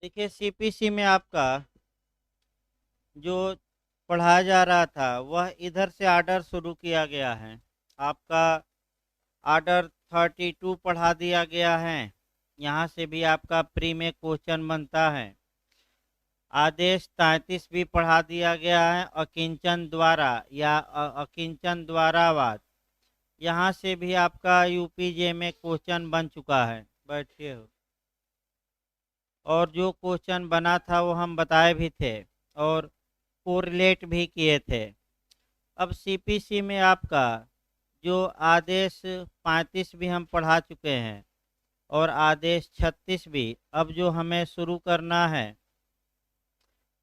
देखिए सीपीसी में आपका जो पढ़ाया जा रहा था वह इधर से आर्डर शुरू किया गया है। आपका आर्डर 32 पढ़ा दिया गया है। यहाँ से भी आपका प्री में क्वेश्चन बनता है। आदेश 33 भी पढ़ा दिया गया है। अकिंचन द्वारा या अकिंचन द्वारावाद, यहाँ से भी आपका यूपीजे में क्वेश्चन बन चुका है। बैठिए हो। और जो क्वेश्चन बना था वो हम बताए भी थे और कोरिलेट भी किए थे। अब सीपीसी में आपका जो आदेश 35 भी हम पढ़ा चुके हैं और आदेश 36 भी। अब जो हमें शुरू करना है,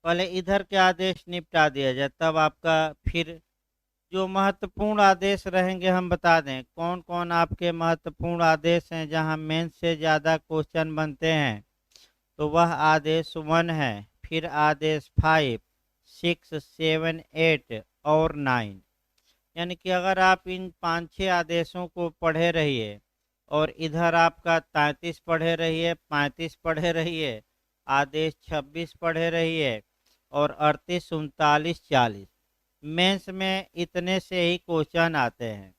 पहले इधर के आदेश निपटा दिया जाए, तब आपका फिर जो महत्वपूर्ण आदेश रहेंगे हम बता दें कौन कौन आपके महत्वपूर्ण आदेश हैं जहां मेंस से ज़्यादा क्वेश्चन बनते हैं। तो वह आदेश 1 है, फिर आदेश 5, 6, 7, 8 और 9। यानी कि अगर आप इन 5-6 आदेशों को पढ़े रहिए और इधर आपका 33 पढ़े रहिए, 35 पढ़े रहिए, आदेश 26 पढ़े रहिए और 38, 39, 40, मेंस में इतने से ही क्वेश्चन आते हैं।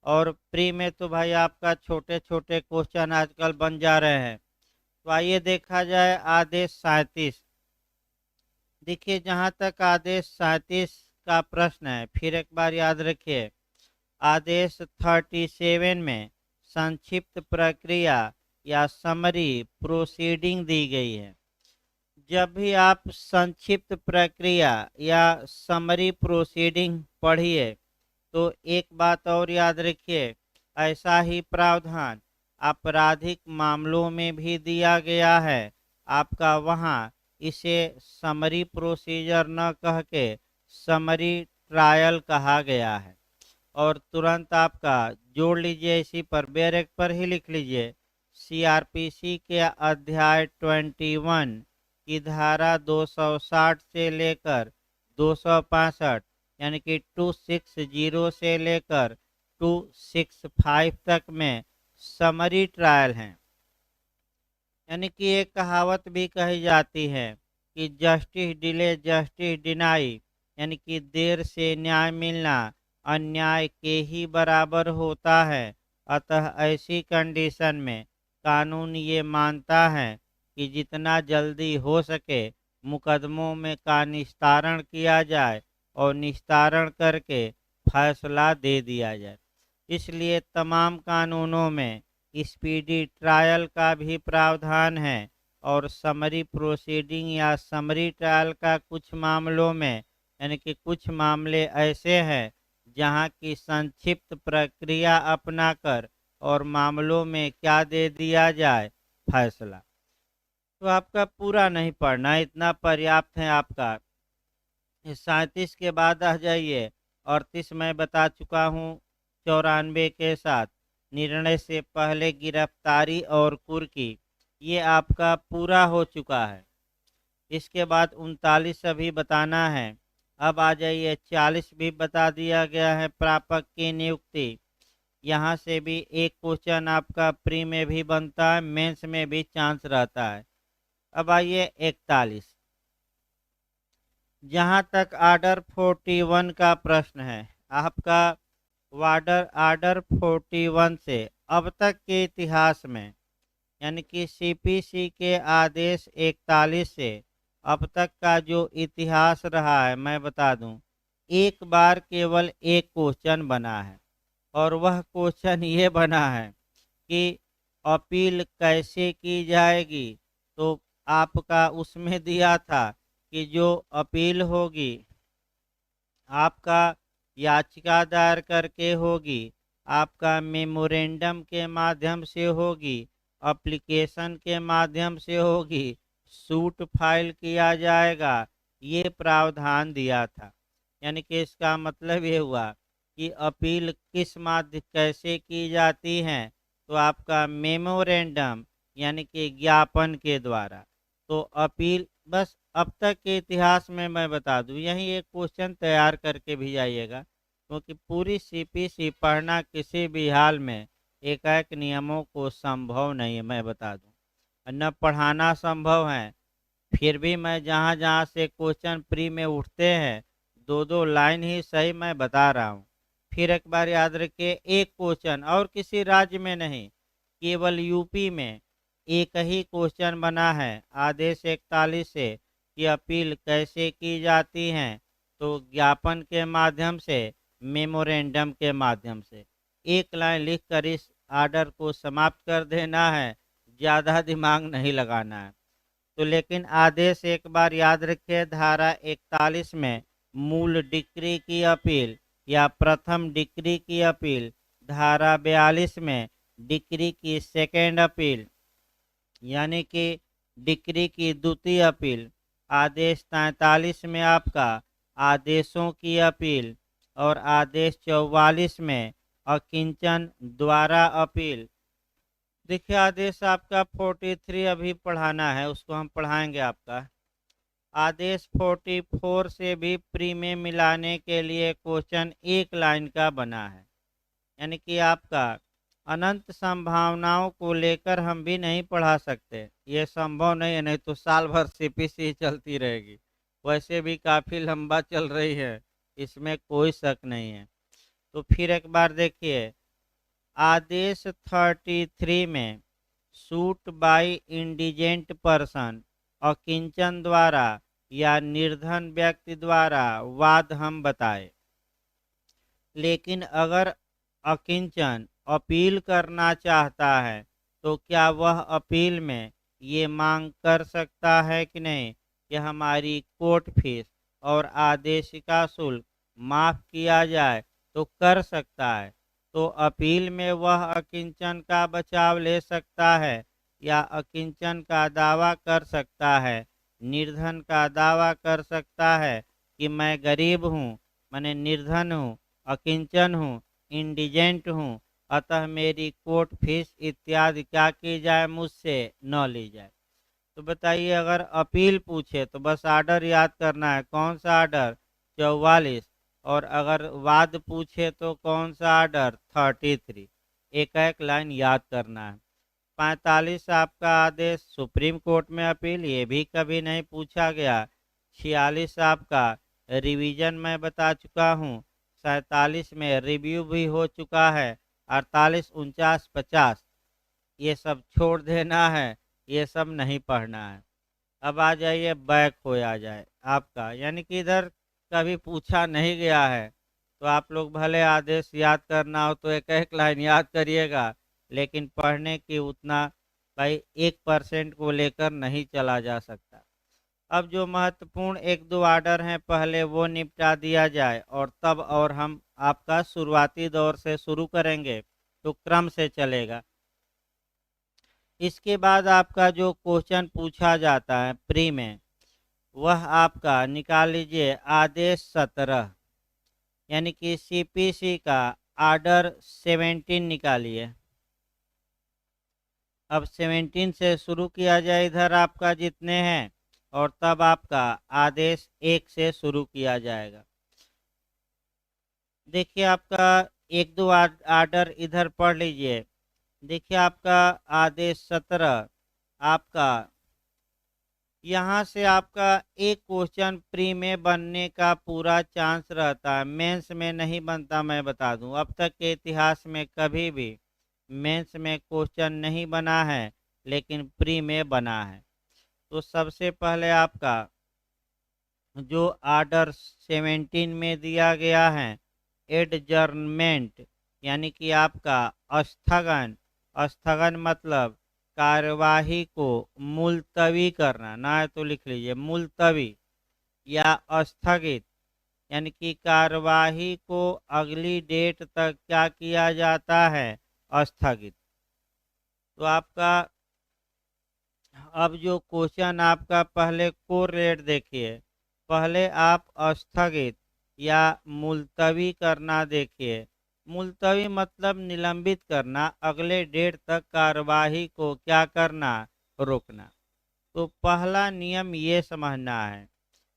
और प्री में तो भाई आपका छोटे छोटे क्वेश्चन आजकल बन जा रहे हैं। तो आइए देखा जाए आदेश 37। देखिए जहाँ तक आदेश 37 का प्रश्न है, फिर एक बार याद रखिए, आदेश 37 में संक्षिप्त प्रक्रिया या समरी प्रोसीडिंग दी गई है। जब भी आप संक्षिप्त प्रक्रिया या समरी प्रोसीडिंग पढ़िए तो एक बात और याद रखिए, ऐसा ही प्रावधान आपराधिक मामलों में भी दिया गया है। आपका वहाँ इसे समरी प्रोसीजर न कह के समरी ट्रायल कहा गया है। और तुरंत आपका जोड़ लीजिए, इसी पर बैरेक पर ही लिख लीजिए, सीआरपीसी के अध्याय 21 की धारा 260 से लेकर 265, यानी कि 260 से लेकर 265 तक में समरी ट्रायल हैं। यानी कि एक कहावत भी कही जाती है कि जस्टिस डिले जस्टिस डिनाई, यानी कि देर से न्याय मिलना अन्याय के ही बराबर होता है। अतः ऐसी कंडीशन में कानून ये मानता है कि जितना जल्दी हो सके मुकदमों में का निस्तारण किया जाए और निस्तारण करके फैसला दे दिया जाए। इसलिए तमाम कानूनों में स्पीडी ट्रायल का भी प्रावधान है और समरी प्रोसीडिंग या समरी ट्रायल का कुछ मामलों में, यानी कि कुछ मामले ऐसे हैं जहां की संक्षिप्त प्रक्रिया अपनाकर और मामलों में क्या दे दिया जाए, फैसला। तो आपका पूरा नहीं पढ़ना, इतना पर्याप्त है आपका। 37 के बाद आ जाइए। 38 मैं बता चुका हूँ 94 के साथ निर्णय से पहले गिरफ्तारी और कुर्की, ये आपका पूरा हो चुका है। इसके बाद 39 अभी बताना है। अब आ जाइए 40 भी बता दिया गया है, प्रापक की नियुक्ति। यहाँ से भी एक क्वेश्चन आपका प्री में भी बनता है, मेंस में भी चांस रहता है। अब आइए 41, जहाँ तक आर्डर 41 का प्रश्न है। आपका वार्डर आर्डर 41 से अब तक के इतिहास में, यानी कि सीपीसी के आदेश 41 से अब तक का जो इतिहास रहा है, मैं बता दूं, एक बार केवल एक क्वेश्चन बना है। और वह क्वेश्चन ये बना है कि अपील कैसे की जाएगी। तो आपका उसमें दिया था कि जो अपील होगी आपका याचिका दायर करके होगी, आपका मेमोरेंडम के माध्यम से होगी, एप्लीकेशन के माध्यम से होगी, सूट फाइल किया जाएगा, ये प्रावधान दिया था। यानी कि इसका मतलब ये हुआ कि अपील किस माध्यम कैसे की जाती है, तो आपका मेमोरेंडम यानी कि ज्ञापन के द्वारा। तो अपील बस अब तक के इतिहास में मैं बता दूं, यही एक क्वेश्चन तैयार करके भी जाइएगा, क्योंकि पूरी सीपीसी पढ़ना किसी भी हाल में एकाएक नियमों को संभव नहीं है, मैं बता दूं। न पढ़ाना संभव है, फिर भी मैं जहाँ जहाँ से क्वेश्चन प्री में उठते हैं दो दो लाइन ही सही मैं बता रहा हूँ। फिर एक बार याद रखिए, एक क्वेश्चन और किसी राज्य में नहीं, केवल यूपी में एक ही क्वेश्चन बना है आदेश 41 से कि अपील कैसे की जाती है, तो ज्ञापन के माध्यम से, मेमोरेंडम के माध्यम से। एक लाइन लिखकर इस आर्डर को समाप्त कर देना है, ज़्यादा दिमाग नहीं लगाना है। तो लेकिन आदेश एक बार याद रखिए, धारा 41 में मूल डिक्री की अपील या प्रथम डिक्री की अपील, धारा 42 में डिक्री की सेकेंड अपील यानी कि डिक्री की द्वितीय अपील, आदेश 43 में आपका आदेशों की अपील और आदेश 44 में अकिंचन द्वारा अपील। देखिए आदेश आपका 43 अभी पढ़ाना है, उसको हम पढ़ाएंगे। आपका आदेश 44 से भी प्री में मिलाने के लिए क्वेश्चन एक लाइन का बना है, यानी कि आपका अनंत संभावनाओं को लेकर हम भी नहीं पढ़ा सकते, ये संभव नहीं है, नहीं तो साल भर सीपीसी चलती रहेगी। वैसे भी काफ़ी लंबा चल रही है, इसमें कोई शक नहीं है। तो फिर एक बार देखिए, आदेश 33 में सूट बाय इंडिजेंट पर्सन, अकिंचन द्वारा या निर्धन व्यक्ति द्वारा वाद हम बताए। लेकिन अगर अकिंचन अपील करना चाहता है तो क्या वह अपील में ये मांग कर सकता है कि नहीं कि हमारी कोर्ट फीस और आदेशिका शुल्क माफ किया जाए? तो कर सकता है। तो अपील में वह अकिंचन का बचाव ले सकता है या अकिंचन का दावा कर सकता है, निर्धन का दावा कर सकता है कि मैं गरीब हूँ, मैंने निर्धन हूँ, अकिंचन हूँ, इंडिजेंट हूँ, अतः मेरी कोर्ट फीस इत्यादि क्या की जाए, मुझसे न ली जाए। तो बताइए, अगर अपील पूछे तो बस आर्डर याद करना है, कौन सा आर्डर? 44। और अगर वाद पूछे तो कौन सा आर्डर? 33। एक एक लाइन याद करना है। 45 आपका आदेश सुप्रीम कोर्ट में अपील, ये भी कभी नहीं पूछा गया। 46 आपका रिवीजन मैं बता चुका हूँ। 47 में रिव्यू भी हो चुका है। 48, 49, 50 ये सब छोड़ देना है, ये सब नहीं पढ़ना है। अब आ जाइए, बैक हो आ जाए आपका, यानी कि इधर कभी पूछा नहीं गया है। तो आप लोग भले आदेश याद करना हो तो एक एक लाइन याद करिएगा, लेकिन पढ़ने की उतना भाई 1% को लेकर नहीं चला जा सकता। अब जो महत्वपूर्ण एक दो आर्डर हैं पहले वो निपटा दिया जाए, और तब और हम आपका शुरुआती दौर से शुरू करेंगे, तो क्रम से चलेगा। इसके बाद आपका जो क्वेश्चन पूछा जाता है प्री में, वह आपका निकाल लीजिए आदेश 17, यानी कि सीपीसी का आर्डर 17 निकालिए। अब 17 से शुरू किया जाए इधर आपका जितने हैं, और तब आपका आदेश 1 से शुरू किया जाएगा। देखिए आपका एक दो आर्डर इधर पढ़ लीजिए। देखिए आपका आदेश 17 आपका यहाँ से आपका एक क्वेश्चन प्री में बनने का पूरा चांस रहता है, मेंस में नहीं बनता। मैं बता दूं, अब तक के इतिहास में कभी भी मेंस में क्वेश्चन नहीं बना है, लेकिन प्री में बना है। तो सबसे पहले आपका जो आर्डर 17 में दिया गया है, एडजर्नमेंट, यानी कि आपका स्थगन। स्थगन मतलब कार्यवाही को मुलतवी करना, ना है तो लिख लीजिए मुलतवी या स्थगित, यानी कि कार्यवाही को अगली डेट तक क्या किया जाता है? स्थगित। तो आपका अब जो क्वेश्चन आपका पहले कोरिलेट देखिए, पहले आप स्थगित या मुलतवी करना देखिए। मुलतवी मतलब निलंबित करना, अगले डेट तक कार्यवाही को क्या करना? रोकना। तो पहला नियम ये समझना है,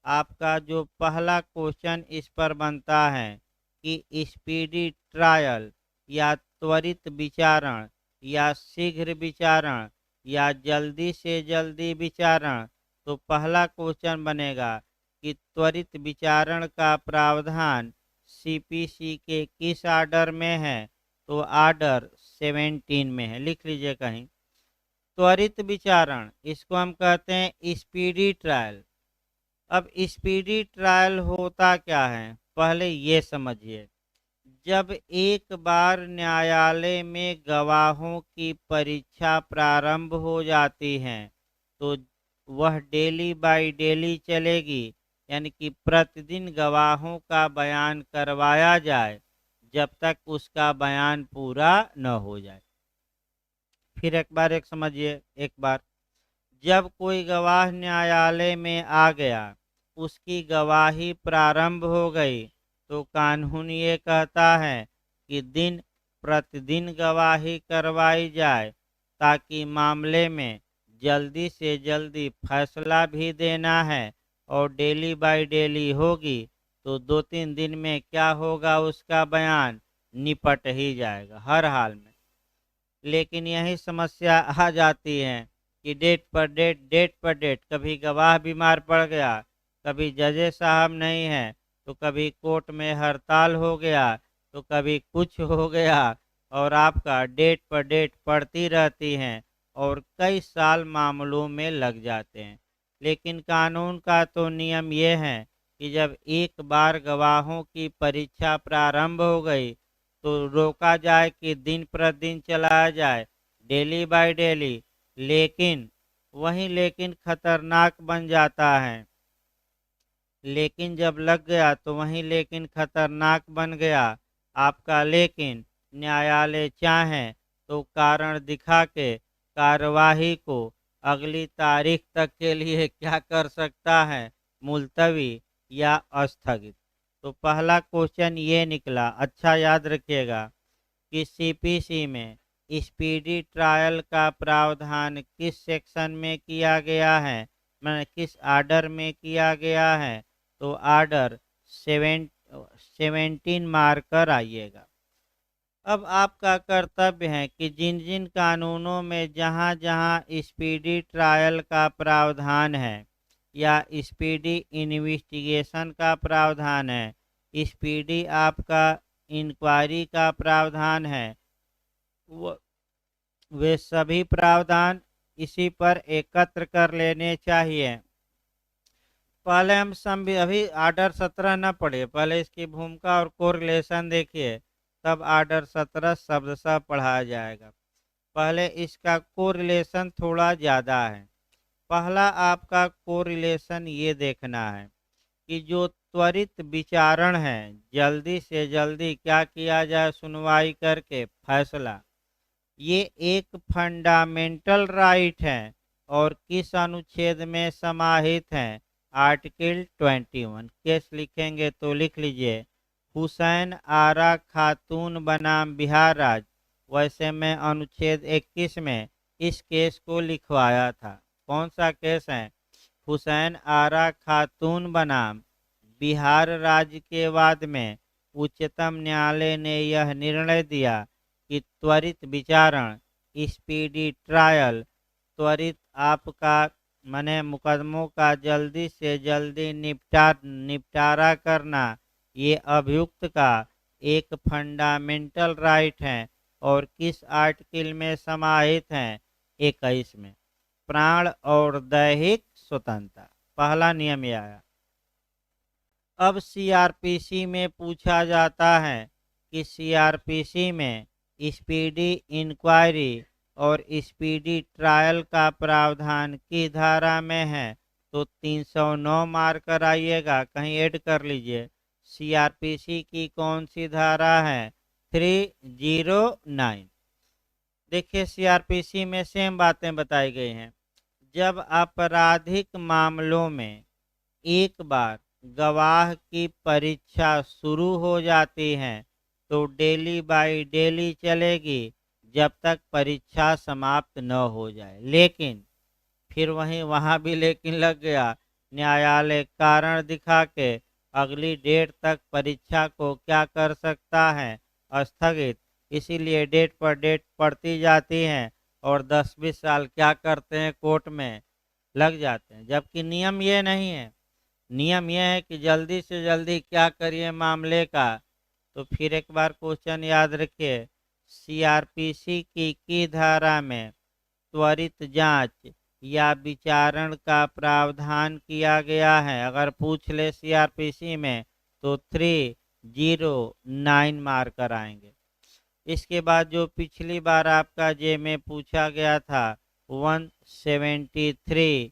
आपका जो पहला क्वेश्चन इस पर बनता है कि स्पीडी ट्रायल या त्वरित विचारण या शीघ्र विचारण या जल्दी से जल्दी विचारण, तो पहला क्वेश्चन बनेगा कि त्वरित विचारण का प्रावधान सीपीसी के किस आर्डर में है, तो आर्डर 17 में है। लिख लीजिए कहीं। त्वरित विचारण इसको हम कहते हैं स्पीडी ट्रायल। अब स्पीडी ट्रायल होता क्या है, पहले ये समझिए। जब एक बार न्यायालय में गवाहों की परीक्षा प्रारंभ हो जाती है, तो वह डेली बाय डेली चलेगी, यानी कि प्रतिदिन गवाहों का बयान करवाया जाए जब तक उसका बयान पूरा न हो जाए। फिर एक समझिए। एक बार जब कोई गवाह न्यायालय में आ गया, उसकी गवाही प्रारंभ हो गई, तो कानून ये कहता है कि दिन प्रतिदिन गवाही करवाई जाए, ताकि मामले में जल्दी से जल्दी फैसला भी देना है। और डेली बाय डेली होगी तो 2-3 दिन में क्या होगा, उसका बयान निपट ही जाएगा हर हाल में। लेकिन यही समस्या आ जाती है कि डेट पर डेट, कभी गवाह बीमार पड़ गया, कभी जजेस साहब नहीं है, तो कभी कोर्ट में हड़ताल हो गया, तो कभी कुछ हो गया, और आपका डेट पर डेट पड़ती रहती हैं और कई साल मामलों में लग जाते हैं। लेकिन कानून का तो नियम ये है कि जब एक बार गवाहों की परीक्षा प्रारंभ हो गई, तो रोका जाए कि दिन प्रतिदिन चलाया जाए, डेली बाय डेली। लेकिन खतरनाक बन जाता है। लेकिन जब लग गया तो लेकिन खतरनाक बन गया आपका। लेकिन न्यायालय चाहे तो कारण दिखा के कार्यवाही को अगली तारीख तक के लिए क्या कर सकता है, मुलतवी या स्थगित। तो पहला क्वेश्चन ये निकला, अच्छा याद रखिएगा कि सीपीसी में स्पीडी ट्रायल का प्रावधान किस सेक्शन में किया गया है, मैंने किस आर्डर में किया गया है, तो आर्डर 17 मारकर आइएगा। अब आपका कर्तव्य है कि जिन जिन कानूनों में जहाँ जहाँ स्पीडी ट्रायल का प्रावधान है या स्पीडी इन्वेस्टिगेशन का प्रावधान है, स्पीडी आपका इंक्वायरी का प्रावधान है, वे सभी प्रावधान इसी पर एकत्र कर लेने चाहिए। पहले हम अभी आर्डर 17 न पढ़े, पहले इसकी भूमिका और कोरिलेशन देखिए, तब आर्डर 17 शब्द सा पढ़ाया जाएगा। पहले इसका कोरिलेशन थोड़ा ज़्यादा है। पहला आपका कोरिलेशन ये देखना है कि जो त्वरित विचारण है, जल्दी से जल्दी क्या किया जाए, सुनवाई करके फैसला, ये एक फंडामेंटल राइट है और किस अनुच्छेद में समाहित है, आर्टिकल 21। केस लिखेंगे तो लिख लीजिए हुसैन आरा खातून बनाम बिहार राज्य। वैसे मैं अनुच्छेद 21 में इस केस को लिखवाया था। कौन सा केस है, हुसैन आरा खातून बनाम बिहार राज्य के वाद में उच्चतम न्यायालय ने यह निर्णय दिया कि त्वरित विचारण स्पीडी ट्रायल, त्वरित आपका माने मुकदमों का जल्दी से जल्दी निपटारा करना, ये अभियुक्त का एक फंडामेंटल राइट है। और किस आर्टिकल में समाहित है, 21 में। प्राण और दैहिक स्वतंत्रता, पहला नियम यह आया। अब सीआरपीसी में पूछा जाता है कि सीआरपीसी में स्पीडी इंक्वायरी और स्पीडी ट्रायल का प्रावधान किस धारा में है, तो 309 मार्क कराइएगा, कहीं ऐड कर लीजिए। सीआरपीसी की कौन सी धारा है, 309। देखिए सीआरपीसी में सेम बातें बताई गई हैं। जब आपराधिक मामलों में एक बार गवाह की परीक्षा शुरू हो जाती है, तो डेली बाय डेली चलेगी जब तक परीक्षा समाप्त न हो जाए। लेकिन फिर वहाँ भी लेकिन लग गया, न्यायालय कारण दिखा के अगली डेट तक परीक्षा को क्या कर सकता है, स्थगित। इसीलिए डेट पर डेट पड़ती जाती हैं और 10-20 साल क्या करते हैं कोर्ट में लग जाते हैं, जबकि नियम ये नहीं है। नियम यह है कि जल्दी से जल्दी क्या करिए मामले का। तो फिर एक बार क्वेश्चन याद रखिए, सीआरपीसी की धारा में त्वरित जांच या विचारण का प्रावधान किया गया है। अगर पूछ ले सीआरपीसी में तो 309 मार्क कराएंगे। इसके बाद जो पिछली बार आपका जे में पूछा गया था 173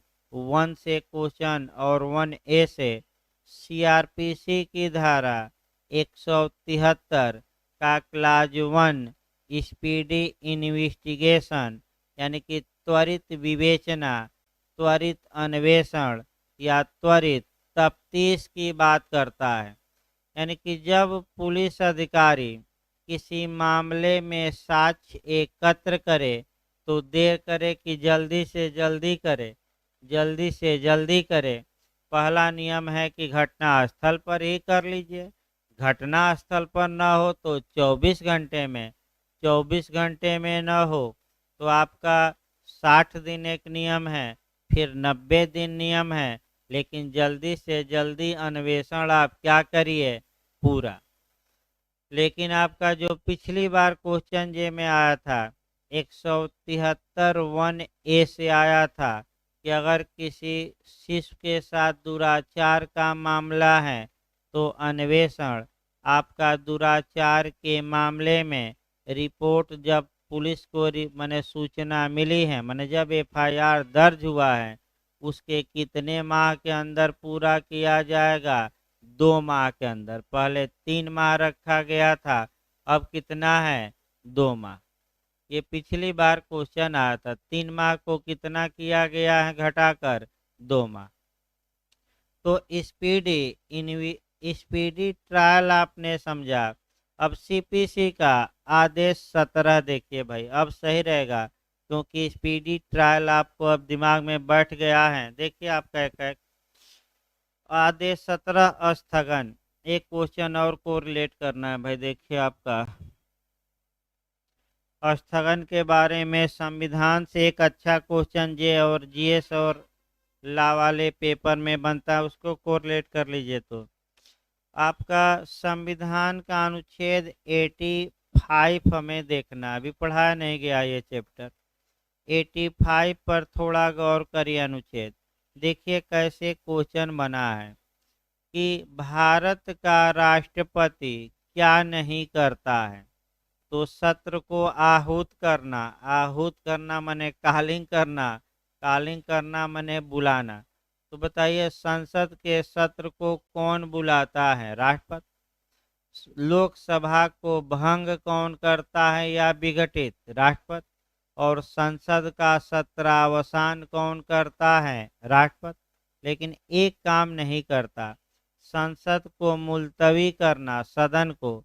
1 से क्वेश्चन और 1A से सीआरपीसी की धारा 173 का क्लाज 1 स्पीडी इन्वेस्टिगेशन यानी कि त्वरित विवेचना, त्वरित अन्वेषण या त्वरित तफ्तीश की बात करता है। यानी कि जब पुलिस अधिकारी किसी मामले में साक्ष्य एकत्र करे तो देर करे कि जल्दी से जल्दी करे, जल्दी से जल्दी करे। पहला नियम है कि घटना स्थल पर ही कर लीजिए, घटना स्थल पर न हो तो 24 घंटे में, 24 घंटे में न हो तो आपका 60 दिन एक नियम है, फिर 90 दिन नियम है। लेकिन जल्दी से जल्दी अन्वेषण आप क्या करिए पूरा। लेकिन आपका जो पिछली बार क्वेश्चन जे में आया था 173 1A से आया था कि अगर किसी शिशु के साथ दुराचार का मामला है तो अन्वेषण आपका दुराचार के मामले में रिपोर्ट जब पुलिस को माने सूचना मिली है, माने जब एफआईआर दर्ज हुआ है उसके कितने माह के अंदर पूरा किया जाएगा, 2 माह के अंदर। पहले 3 माह रखा गया था, अब कितना है 2 माह। ये पिछली बार क्वेश्चन आया था, 3 माह को कितना किया गया है घटाकर 2 माह। तो स्पीडी ट्रायल आपने समझा। अब सीपीसी का आदेश 17 देखिए भाई, अब सही रहेगा क्योंकि स्पीडी ट्रायल आपको अब दिमाग में बैठ गया है। देखिए आपका एक आदेश 17 स्थगन, एक क्वेश्चन और को रिलेट करना है भाई। देखिए आपका स्थगन के बारे में संविधान से एक अच्छा क्वेश्चन जे और जीएस और ला वाले पेपर में बनता है, उसको कोरिलेट कर लीजिए। तो आपका संविधान का अनुच्छेद 85 हमें देखना, अभी पढ़ाया नहीं गया ये चैप्टर। 85 पर थोड़ा गौर करिए अनुच्छेद। देखिए कैसे क्वेश्चन बना है कि भारत का राष्ट्रपति क्या नहीं करता है। तो सत्र को आहूत करना माने कॉलिंग करना, कॉलिंग करना माने बुलाना। तो बताइए संसद के सत्र को कौन बुलाता है, राष्ट्रपति। लोकसभा को भंग कौन करता है या विघटित, राष्ट्रपति। और संसद का सत्रावसान कौन करता है, राष्ट्रपति। लेकिन एक काम नहीं करता, संसद को मुलतवी करना, सदन को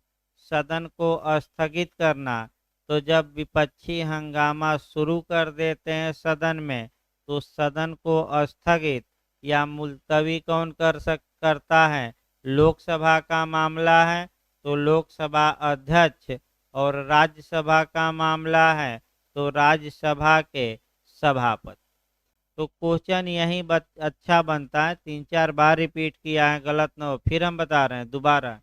स्थगित करना। तो जब विपक्षी हंगामा शुरू कर देते हैं सदन में तो सदन को स्थगित या मुलतवी कौन करता है, लोकसभा का मामला है तो लोकसभा अध्यक्ष, और राज्यसभा का मामला है तो राज्यसभा के सभापति। तो क्वेश्चन यही अच्छा बनता है, 3-4 बार रिपीट किया है, गलत न हो। फिर हम बता रहे हैं दोबारा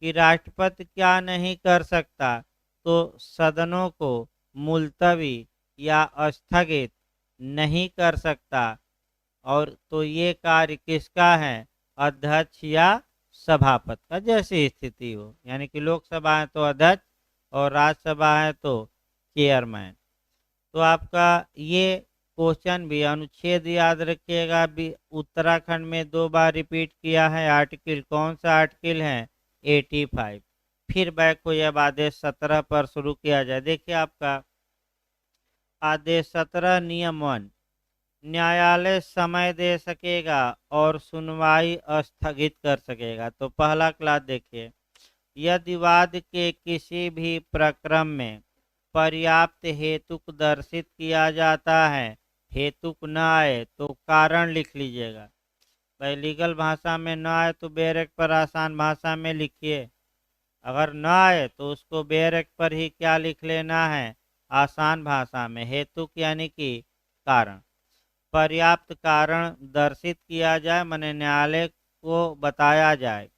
कि राष्ट्रपति क्या नहीं कर सकता, तो सदनों को मुलतवी या स्थगित नहीं कर सकता। और तो ये कार्य किसका है, अध्यक्ष या सभापति का, जैसी स्थिति हो। यानी कि लोकसभा है तो अध्यक्ष और राज्यसभा है तो चेयरमैन। तो आपका ये क्वेश्चन भी अनुच्छेद याद रखिएगा। भी उत्तराखंड में 2 बार रिपीट किया है, आर्टिकल कौन सा आर्टिकल है, 85। फिर बैक हो जब आदेश 17 पर शुरू किया जाए। देखिए आपका आदेश 17 नियम 1, न्यायालय समय दे सकेगा और सुनवाई स्थगित कर सकेगा। तो पहला क्लास देखिए, यदि वाद के किसी भी प्रक्रम में पर्याप्त हेतुक दर्शित किया जाता है, हेतुक न आए तो कारण लिख लीजिएगा भाई। लीगल भाषा में न आए तो बेरेक पर आसान भाषा में लिखिए, अगर न आए तो उसको बेरेक पर ही क्या लिख लेना है, आसान भाषा में हेतुक यानी कि कारण, पर्याप्त कारण दर्शित किया जाए, माने न्यायालय को बताया जाए,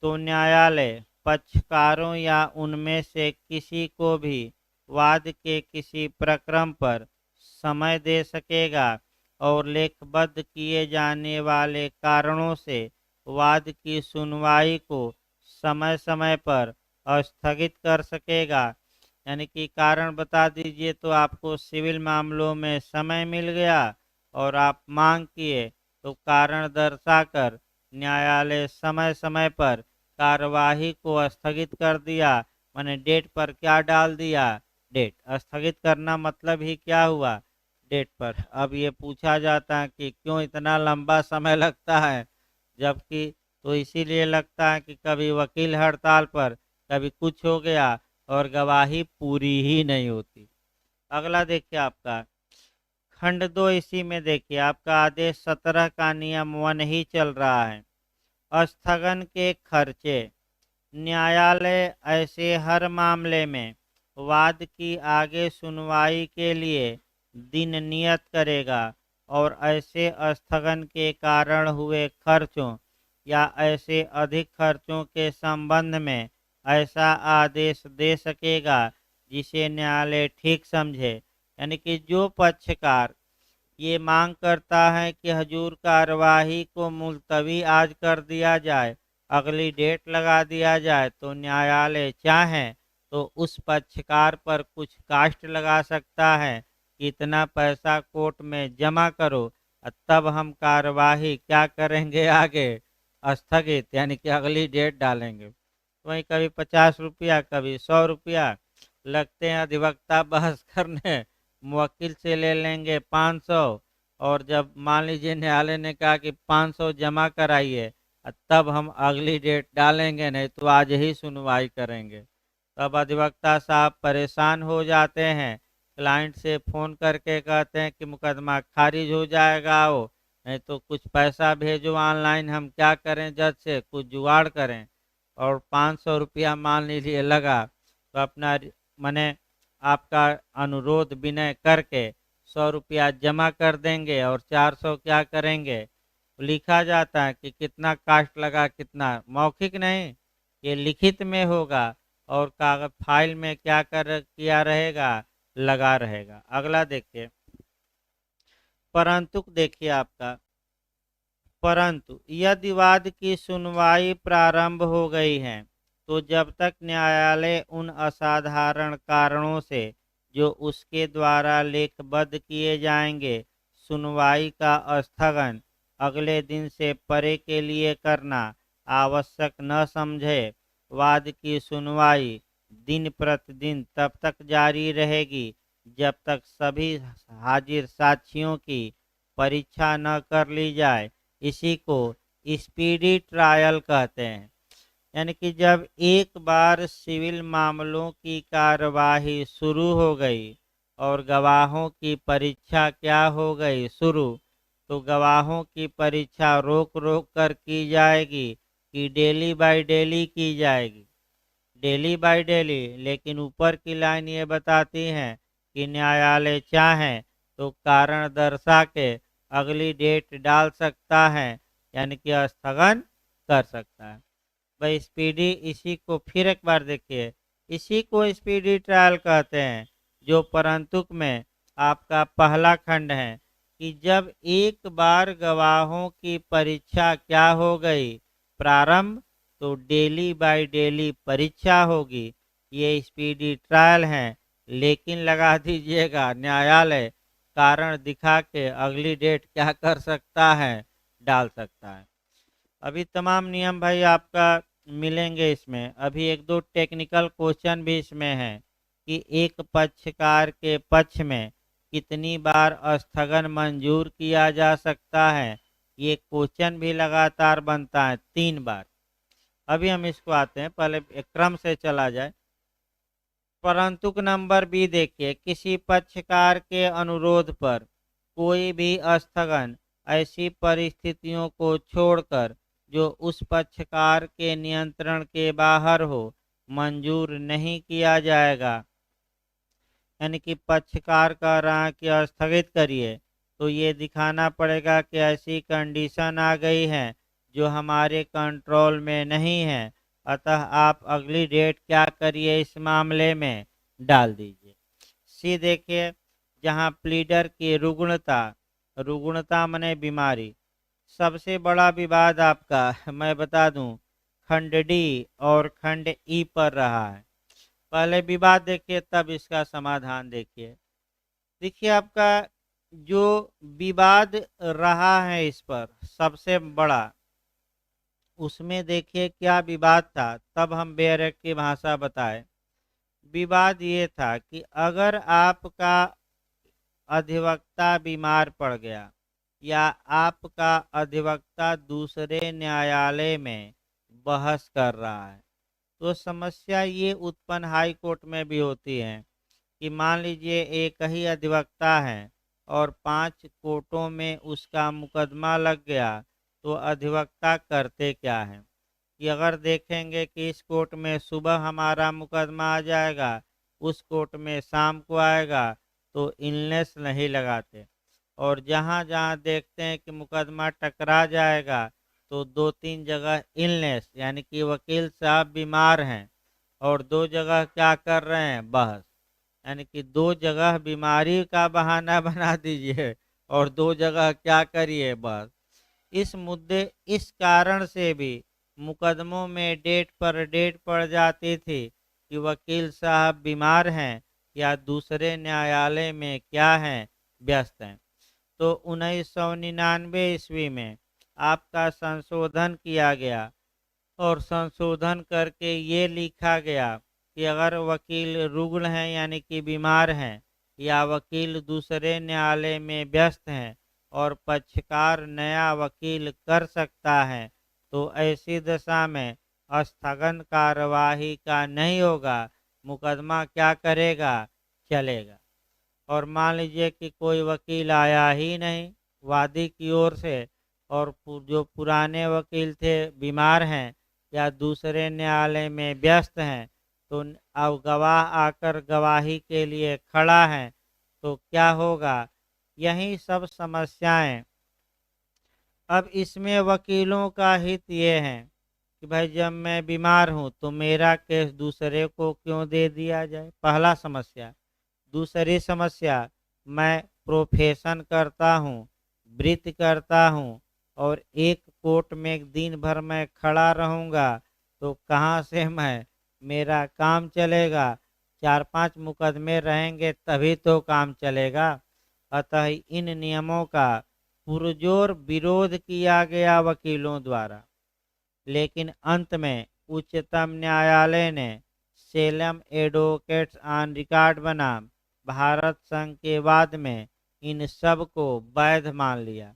तो न्यायालय पक्षकारों या उनमें से किसी को भी वाद के किसी प्रक्रम पर समय दे सकेगा और लेखबद्ध किए जाने वाले कारणों से वाद की सुनवाई को समय समय पर स्थगित कर सकेगा। यानी कि कारण बता दीजिए तो आपको सिविल मामलों में समय मिल गया और आप मांग किए, तो कारण दर्शाकर न्यायालय समय समय पर कार्यवाही को स्थगित कर दिया। माने डेट पर क्या डाल दिया, डेट स्थगित करना मतलब ही क्या हुआ, डेट पर। अब ये पूछा जाता है कि क्यों इतना लंबा समय लगता है, जबकि तो इसीलिए लगता है कि कभी वकील हड़ताल पर, कभी कुछ हो गया और गवाही पूरी ही नहीं होती। अगला देखिए आपका खंड 2, इसी में देखिए आपका आदेश 17 का नियम 1 ही चल रहा है। स्थगन के खर्चे, न्यायालय ऐसे हर मामले में वाद की आगे सुनवाई के लिए दिन नियत करेगा और ऐसे स्थगन के कारण हुए खर्चों या ऐसे अधिक खर्चों के संबंध में ऐसा आदेश दे सकेगा जिसे न्यायालय ठीक समझे। यानी कि जो पक्षकार ये मांग करता है कि हजूर कार्यवाही को मुलतवी आज कर दिया जाए, अगली डेट लगा दिया जाए, तो न्यायालय चाहे तो उस पक्षकार पर कुछ कास्ट लगा सकता है कि इतना पैसा कोर्ट में जमा करो, तब हम कार्यवाही क्या करेंगे आगे, स्थगित, यानी कि अगली डेट डालेंगे। वहीं कभी 50 रुपया, कभी 100 रुपया लगते हैं अधिवक्ता बहस करने, मुवक्किल से ले लेंगे 500, और जब मान लीजिए न्यायालय ने कहा कि 500 जमा कराइए, तब हम अगली डेट डालेंगे, नहीं तो आज ही सुनवाई करेंगे। तब अधिवक्ता साहब परेशान हो जाते हैं, क्लाइंट से फ़ोन करके कहते हैं कि मुकदमा खारिज हो जाएगा, हो नहीं तो कुछ पैसा भेजो ऑनलाइन, हम क्या करें, जज से कुछ जुगाड़ करें। और 500 रुपया मान लीजिए लगा, तो अपना मने आपका अनुरोध विनय करके 100 रुपया जमा कर देंगे और 400 क्या करेंगे, लिखा जाता है कि कितना कास्ट लगा, कितना, मौखिक नहीं, ये लिखित में होगा और कागज फाइल में क्या कर किया रहेगा, लगा रहेगा। अगला देखिए परंतु, देखिए आपका परंतु यदि वाद की सुनवाई प्रारंभ हो गई है, तो जब तक न्यायालय उन असाधारण कारणों से जो उसके द्वारा लेखबद्ध किए जाएंगे सुनवाई का स्थगन अगले दिन से परे के लिए करना आवश्यक न समझे, वाद की सुनवाई दिन प्रतिदिन तब तक जारी रहेगी जब तक सभी हाजिर साक्षियों की परीक्षा न कर ली जाए। इसी को स्पीडी ट्रायल कहते हैं। यानी कि जब एक बार सिविल मामलों की कार्यवाही शुरू हो गई और गवाहों की परीक्षा क्या हो गई, शुरू, तो गवाहों की परीक्षा रोक रोक कर की जाएगी कि डेली बाय डेली की जाएगी, डेली बाय डेली। लेकिन ऊपर की लाइन ये बताती है कि न्यायालय चाहे तो कारण दर्शा के अगली डेट डाल सकता है, यानी कि स्थगन कर सकता है। भाई स्पीडी, इसी को फिर एक बार देखिए, इसी को स्पीडी ट्रायल कहते हैं, जो परंतुक में आपका पहला खंड है कि जब एक बार गवाहों की परीक्षा क्या हो गई, प्रारंभ, तो डेली बाय डेली परीक्षा होगी, ये स्पीडी ट्रायल है। लेकिन लगा दीजिएगा न्यायालय कारण दिखा के अगली डेट क्या कर सकता है, डाल सकता है। अभी तमाम नियम भाई आपका मिलेंगे इसमें। अभी एक दो टेक्निकल क्वेश्चन भी इसमें है कि एक पक्षकार के पक्ष में कितनी बार स्थगन मंजूर किया जा सकता है, ये क्वेश्चन भी लगातार बनता है, 3 बार। अभी हम इसको आते हैं, पहले एक क्रम से चला जाए। परंतु नंबर बी देखिए, किसी पक्षकार के अनुरोध पर कोई भी स्थगन ऐसी परिस्थितियों को छोड़कर जो उस पक्षकार के नियंत्रण के बाहर हो, मंजूर नहीं किया जाएगा। यानी कि पक्षकार कह रहा है कि स्थगित करिए, तो ये दिखाना पड़ेगा कि ऐसी कंडीशन आ गई है जो हमारे कंट्रोल में नहीं है, अतः आप अगली डेट क्या करिए इस मामले में डाल दीजिए। सी देखिए, जहाँ प्लीडर की रुग्णता, रुग्णता मने बीमारी, सबसे बड़ा विवाद आपका मैं बता दूं खंड डी और खंड ई पर रहा है। पहले विवाद देखिए तब इसका समाधान देखिए। देखिए आपका जो विवाद रहा है इस पर सबसे बड़ा, उसमें देखिए क्या विवाद था, तब हम बेयरक की भाषा बताए। विवाद ये था कि अगर आपका अधिवक्ता बीमार पड़ गया या आपका अधिवक्ता दूसरे न्यायालय में बहस कर रहा है, तो समस्या ये उत्पन्न हाई कोर्ट में भी होती है कि मान लीजिए एक ही अधिवक्ता है और 5 कोर्टों में उसका मुकदमा लग गया, तो अधिवक्ता करते क्या है कि अगर देखेंगे कि इस कोर्ट में सुबह हमारा मुकदमा आ जाएगा, उस कोर्ट में शाम को आएगा, तो इलनेस नहीं लगाते, और जहाँ जहाँ देखते हैं कि मुकदमा टकरा जाएगा तो 2-3 जगह इलनेस यानी कि वकील साहब बीमार हैं और 2 जगह क्या कर रहे हैं, बहस, यानी कि 2 जगह बीमारी का बहाना बना दीजिए और 2 जगह क्या करिए, बस। इस मुद्दे, इस कारण से भी मुकदमों में डेट पर डेट पड़ जाती थी कि वकील साहब बीमार हैं या दूसरे न्यायालय में क्या हैं, व्यस्त हैं। तो 1999 ईस्वी में आपका संशोधन किया गया और संशोधन करके ये लिखा गया कि अगर वकील रुग्ण हैं यानी कि बीमार हैं या वकील दूसरे न्यायालय में व्यस्त हैं और पक्षकार नया वकील कर सकता है, तो ऐसी दशा में स्थगन कार्यवाही का नहीं होगा, मुकदमा क्या करेगा, चलेगा। और मान लीजिए कि कोई वकील आया ही नहीं वादी की ओर से, और जो पुराने वकील थे बीमार हैं या दूसरे न्यायालय में व्यस्त हैं, तो अब गवाह आकर गवाही के लिए खड़ा है, तो क्या होगा, यही सब समस्याएं। अब इसमें वकीलों का हित ये है कि भाई जब मैं बीमार हूँ तो मेरा केस दूसरे को क्यों दे दिया जाए, पहला समस्या। दूसरी समस्या, मैं प्रोफेशन करता हूँ, वृत्ति करता हूँ, और एक कोर्ट में दिन भर मैं खड़ा रहूँगा तो कहाँ से मैं, मेरा काम चलेगा, 4-5 मुकदमे रहेंगे तभी तो काम चलेगा। अतः इन नियमों का पुरजोर विरोध किया गया वकीलों द्वारा, लेकिन अंत में उच्चतम न्यायालय ने सेलम एडवोकेट्स ऑन रिकॉर्ड बनाम भारत संघ के बाद में इन सब को वैध मान लिया।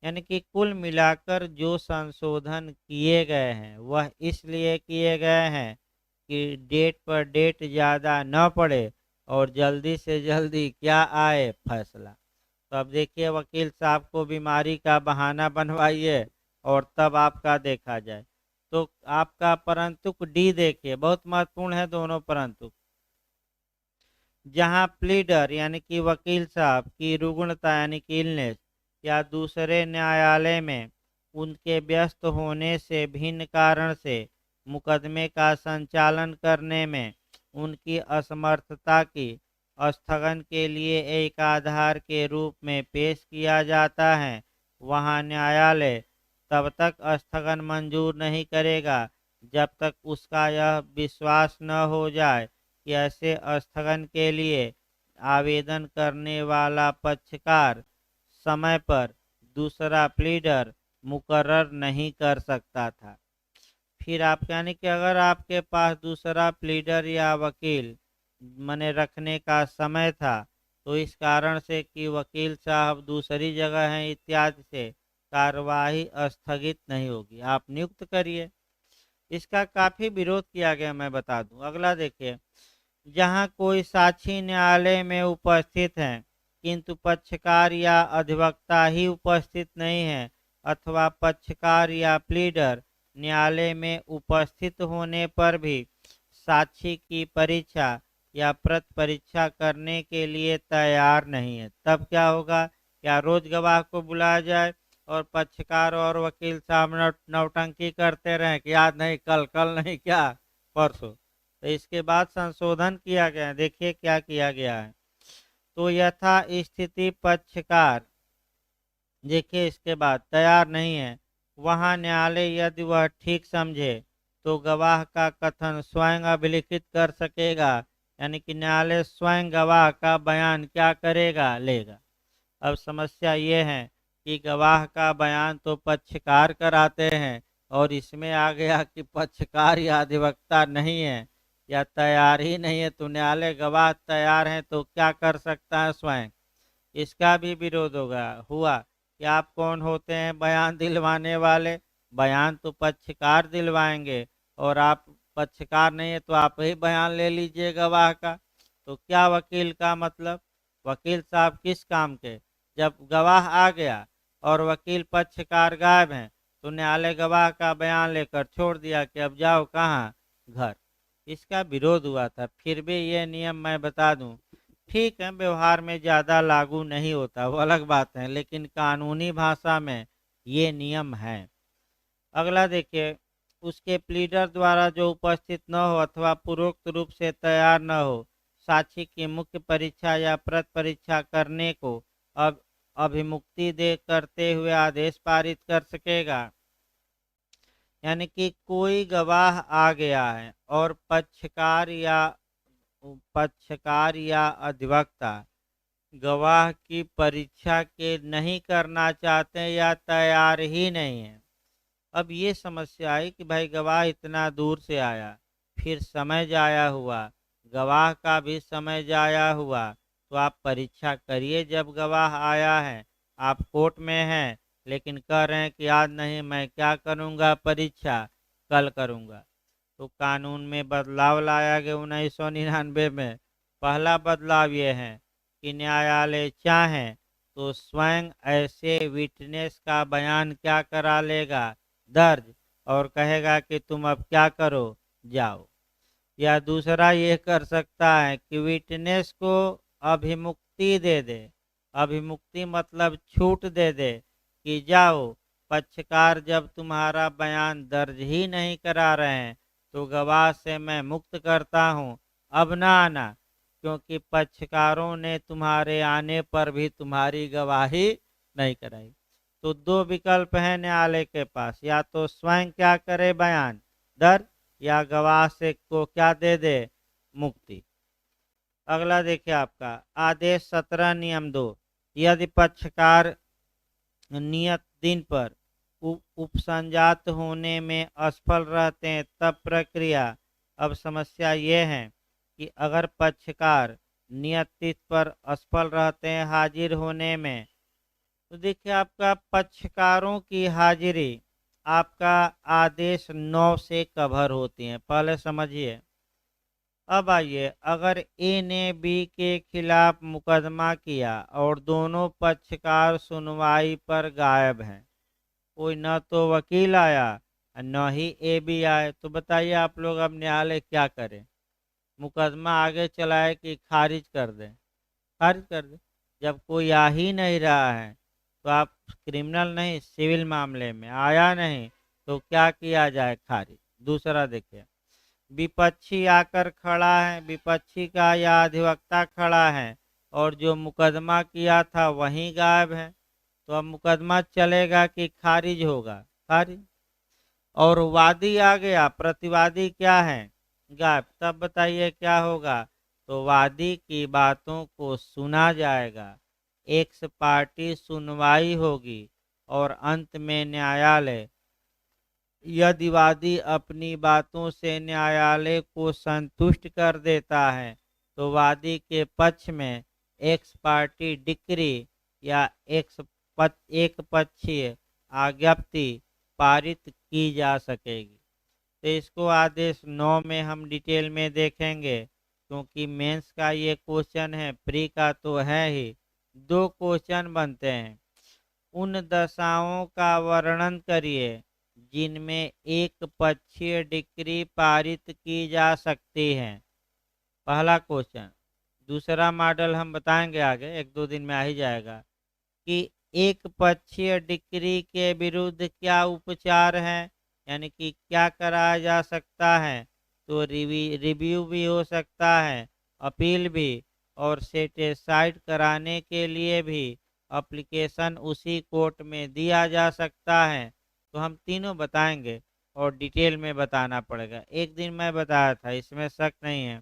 यानी कि कुल मिलाकर जो संशोधन किए गए हैं वह इसलिए किए गए हैं कि डेट पर डेट ज़्यादा न पड़े और जल्दी से जल्दी क्या आए, फैसला। तो अब देखिए वकील साहब को बीमारी का बहाना बनवाइए और तब आपका देखा जाए। तो आपका परंतु डी देखिए, बहुत महत्वपूर्ण है दोनों परंतु। जहां प्लीडर यानी कि वकील साहब की रुग्णता यानी कि इलनेस या दूसरे न्यायालय में उनके व्यस्त होने से भिन्न कारण से मुकदमे का संचालन करने में उनकी असमर्थता की स्थगन के लिए एक आधार के रूप में पेश किया जाता है, वहां न्यायालय तब तक स्थगन मंजूर नहीं करेगा जब तक उसका यह विश्वास न हो जाए कि ऐसे स्थगन के लिए आवेदन करने वाला पक्षकार समय पर दूसरा प्लीडर मुकर्रर नहीं कर सकता था। फिर आप यानी कि अगर आपके पास दूसरा प्लीडर या वकील मने रखने का समय था, तो इस कारण से कि वकील साहब दूसरी जगह हैं इत्यादि से कार्यवाही स्थगित नहीं होगी, आप नियुक्त करिए। इसका काफी विरोध किया गया, मैं बता दूं। अगला देखिए, जहां कोई साक्षी न्यायालय में उपस्थित हैं किंतु पक्षकार या अधिवक्ता ही उपस्थित नहीं है, अथवा पक्षकार या प्लीडर न्यायालय में उपस्थित होने पर भी साक्षी की परीक्षा या प्रत परीक्षा करने के लिए तैयार नहीं है, तब क्या होगा? क्या रोज गवाह को बुलाया जाए और पक्षकार और वकील साहब नौटंकी करते रहें कि आज नहीं, कल, कल नहीं, क्या परसों? तो इसके बाद संशोधन किया गया है। देखिए क्या किया गया है। तो यथा स्थिति पक्षकार, देखिए इसके बाद तैयार नहीं है, वहां न्यायालय यदि वह ठीक समझे तो गवाह का कथन स्वयं अभिलिखित कर सकेगा। यानी कि न्यायालय स्वयं गवाह का बयान क्या करेगा? लेगा। अब समस्या ये है कि गवाह का बयान तो पक्षकार कराते हैं, और इसमें आ गया कि पक्षकार या अधिवक्ता नहीं है या तैयार ही नहीं है, तो न्यायालय गवाह तैयार है तो क्या कर सकता है? स्वयं। इसका भी विरोध होगा हुआ कि आप कौन होते हैं बयान दिलवाने वाले? बयान तो पक्षकार दिलवाएंगे, और आप पक्षकार नहीं है तो आप ही बयान ले लीजिए गवाह का। तो क्या वकील का मतलब? वकील साहब किस काम के? जब गवाह आ गया और वकील पक्षकार गायब हैं, तो न्यायालय गवाह का बयान लेकर छोड़ दिया कि अब जाओ कहाँ? घर। इसका विरोध हुआ था। फिर भी ये नियम मैं बता दूं, ठीक है, व्यवहार में ज़्यादा लागू नहीं होता, वो अलग बात है, लेकिन कानूनी भाषा में ये नियम है। अगला देखिए, उसके प्लीडर द्वारा जो उपस्थित न हो अथवा पूर्वोक्त रूप से तैयार न हो, साक्षी की मुख्य परीक्षा या प्रत परीक्षा करने को अब अभिमुक्ति दे करते हुए आदेश पारित कर सकेगा। यानी कि कोई गवाह आ गया है और पक्षकार या अधिवक्ता गवाह की परीक्षा के नहीं करना चाहते या तैयार ही नहीं है। अब ये समस्या आई कि भाई गवाह इतना दूर से आया, फिर समय जाया हुआ, गवाह का भी समय जाया हुआ, तो आप परीक्षा करिए। जब गवाह आया है, आप कोर्ट में हैं, लेकिन कह रहे हैं कि आज नहीं, मैं क्या करूँगा? परीक्षा कल करूँगा। तो कानून में बदलाव लाया गया 1999 में। पहला बदलाव ये है कि न्यायालय चाहे तो स्वयं ऐसे विटनेस का बयान क्या करा लेगा? दर्ज, और कहेगा कि तुम अब क्या करो? जाओ। या दूसरा ये कर सकता है कि विटनेस को अभिमुक्ति दे दे। अभिमुक्ति मतलब छूट दे दे कि जाओ, पक्षकार जब तुम्हारा बयान दर्ज ही नहीं करा रहे हैं तो गवाह से मैं मुक्त करता हूँ, अब ना आना, क्योंकि पक्षकारों ने तुम्हारे आने पर भी तुम्हारी गवाही नहीं कराई। तो दो विकल्प हैं न्यायालय के पास, या तो स्वयं क्या करे? बयान दर्ज, या गवाह से को क्या दे दे? मुक्ति। अगला देखिए आपका आदेश 17 नियम 2, यदि पक्षकार नियत दिन पर उपसंजात होने में असफल रहते हैं तब प्रक्रिया। अब समस्या ये है कि अगर पक्षकार नियत तिथि पर असफल रहते हैं हाजिर होने में, तो देखिए आपका पक्षकारों की हाजिरी आपका आदेश 9 से कवर होती है, पहले समझिए। अब आइए, अगर ए ने बी के खिलाफ मुकदमा किया और दोनों पक्षकार सुनवाई पर गायब हैं, कोई न तो वकील आया और न ही ए बी आए, तो बताइए आप लोग अब न्यायालय क्या करे? मुकदमा आगे चलाए कि खारिज कर दे? खारिज कर दे। जब कोई आ ही नहीं रहा है तो आप क्रिमिनल नहीं, सिविल मामले में आया नहीं, तो क्या किया जाए? खारिज। दूसरा देखिए, विपक्षी आकर खड़ा है, विपक्षी का या अधिवक्ता खड़ा है और जो मुकदमा किया था वहीं गायब है, तो अब मुकदमा चलेगा कि खारिज होगा? खारिज। और वादी आ गया, प्रतिवादी क्या है? गायब, तब बताइए क्या होगा? तो वादी की बातों को सुना जाएगा, एक्स पार्टी सुनवाई होगी, और अंत में न्यायालय यदि वादी अपनी बातों से न्यायालय को संतुष्ट कर देता है तो वादी के पक्ष में एक्स पार्टी डिक्री या एक पक्षीय आज्ञप्ति पारित की जा सकेगी। तो इसको आदेश 9 में हम डिटेल में देखेंगे, क्योंकि मेंस का ये क्वेश्चन है, प्री का तो है ही। दो क्वेश्चन बनते हैं। उन दशाओं का वर्णन करिए जिनमें एक पक्षीय डिक्री पारित की जा सकती है। पहला क्वेश्चन। दूसरा मॉडल हम बताएंगे आगे, एक दो दिन में आ ही जाएगा, कि एक पक्षीय डिक्री के विरुद्ध क्या उपचार है, यानी कि क्या कराया जा सकता है। तो रिव्यू भी हो सकता है, अपील भी, और सेटिस्फाइड कराने के लिए भी एप्लीकेशन उसी कोर्ट में दिया जा सकता है। तो हम तीनों बताएंगे और डिटेल में बताना पड़ेगा। एक दिन मैं बताया था, इसमें शक नहीं है,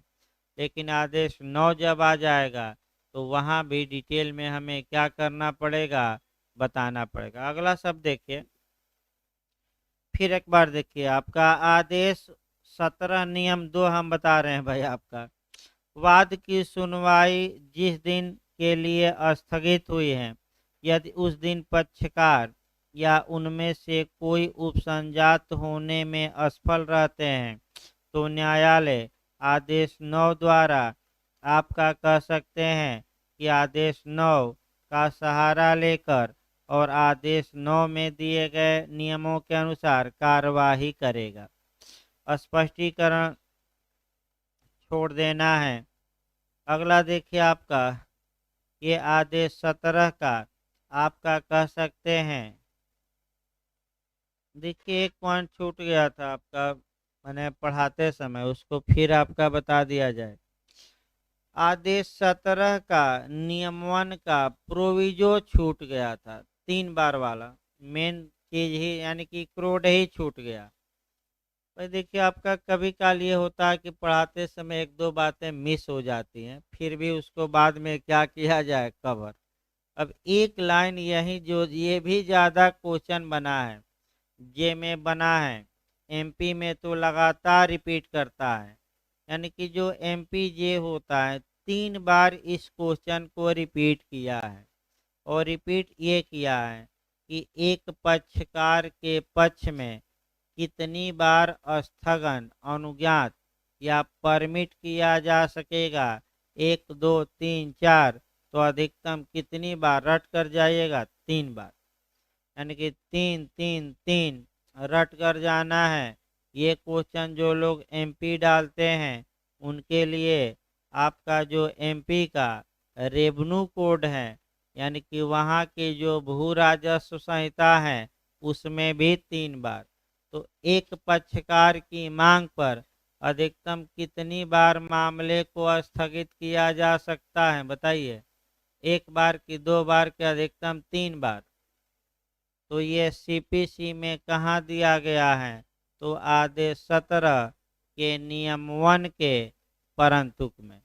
लेकिन आदेश 9 जब आ जाएगा तो वहाँ भी डिटेल में हमें क्या करना पड़ेगा, बताना पड़ेगा। अगला शब्द देखिए, फिर एक बार देखिए, आपका आदेश 17 नियम 2 हम बता रहे हैं भाई। आपका वाद की सुनवाई जिस दिन के लिए स्थगित हुई है, यदि उस दिन पक्षकार या उनमें से कोई उपसंजात होने में असफल रहते हैं, तो न्यायालय आदेश 9 द्वारा आपका कह सकते हैं कि आदेश 9 का सहारा लेकर और आदेश 9 में दिए गए नियमों के अनुसार कार्यवाही करेगा। स्पष्टीकरण छोड़ देना है। अगला देखिए, आपका ये आदेश 17 का आपका कह सकते हैं, देखिए एक पॉइंट छूट गया था आपका, मैंने पढ़ाते समय उसको फिर आपका बता दिया जाए। आदेश 17 का नियम 1 का प्रोविजो छूट गया था, 3 बार वाला मेन चीज ही, यानी कि क्रोड ही छूट गया। भाई देखिए, आपका कभी काल ये होता है कि पढ़ाते समय एक दो बातें मिस हो जाती हैं, फिर भी उसको बाद में क्या किया जाए, कवर। अब एक लाइन यही जो ये भी ज़्यादा क्वेश्चन बना है, जे में बना है, एमपी में तो लगातार रिपीट करता है, यानी कि जो एमपी जे होता है 3 बार इस क्वेश्चन को रिपीट किया है। और रिपीट ये किया है कि एक पक्षकार के पक्ष में कितनी बार स्थगन, अनुज्ञात या परमिट किया जा सकेगा, 1 2 3 4, तो अधिकतम कितनी बार रट कर जाइएगा, 3 बार, यानी कि 3 3 3 रट कर जाना है। ये क्वेश्चन जो लोग एमपी डालते हैं उनके लिए आपका जो एमपी का रेवेन्यू कोड है, यानी कि वहाँ की जो भू राजस्व संहिता है, उसमें भी 3 बार। तो एक पक्षकार की मांग पर अधिकतम कितनी बार मामले को स्थगित किया जा सकता है, बताइए। 1 बार की, 2 बार के, अधिकतम 3 बार। तो ये सीपीसी में कहाँ दिया गया है, तो आदेश 17 के नियम 1 के परंतुक में।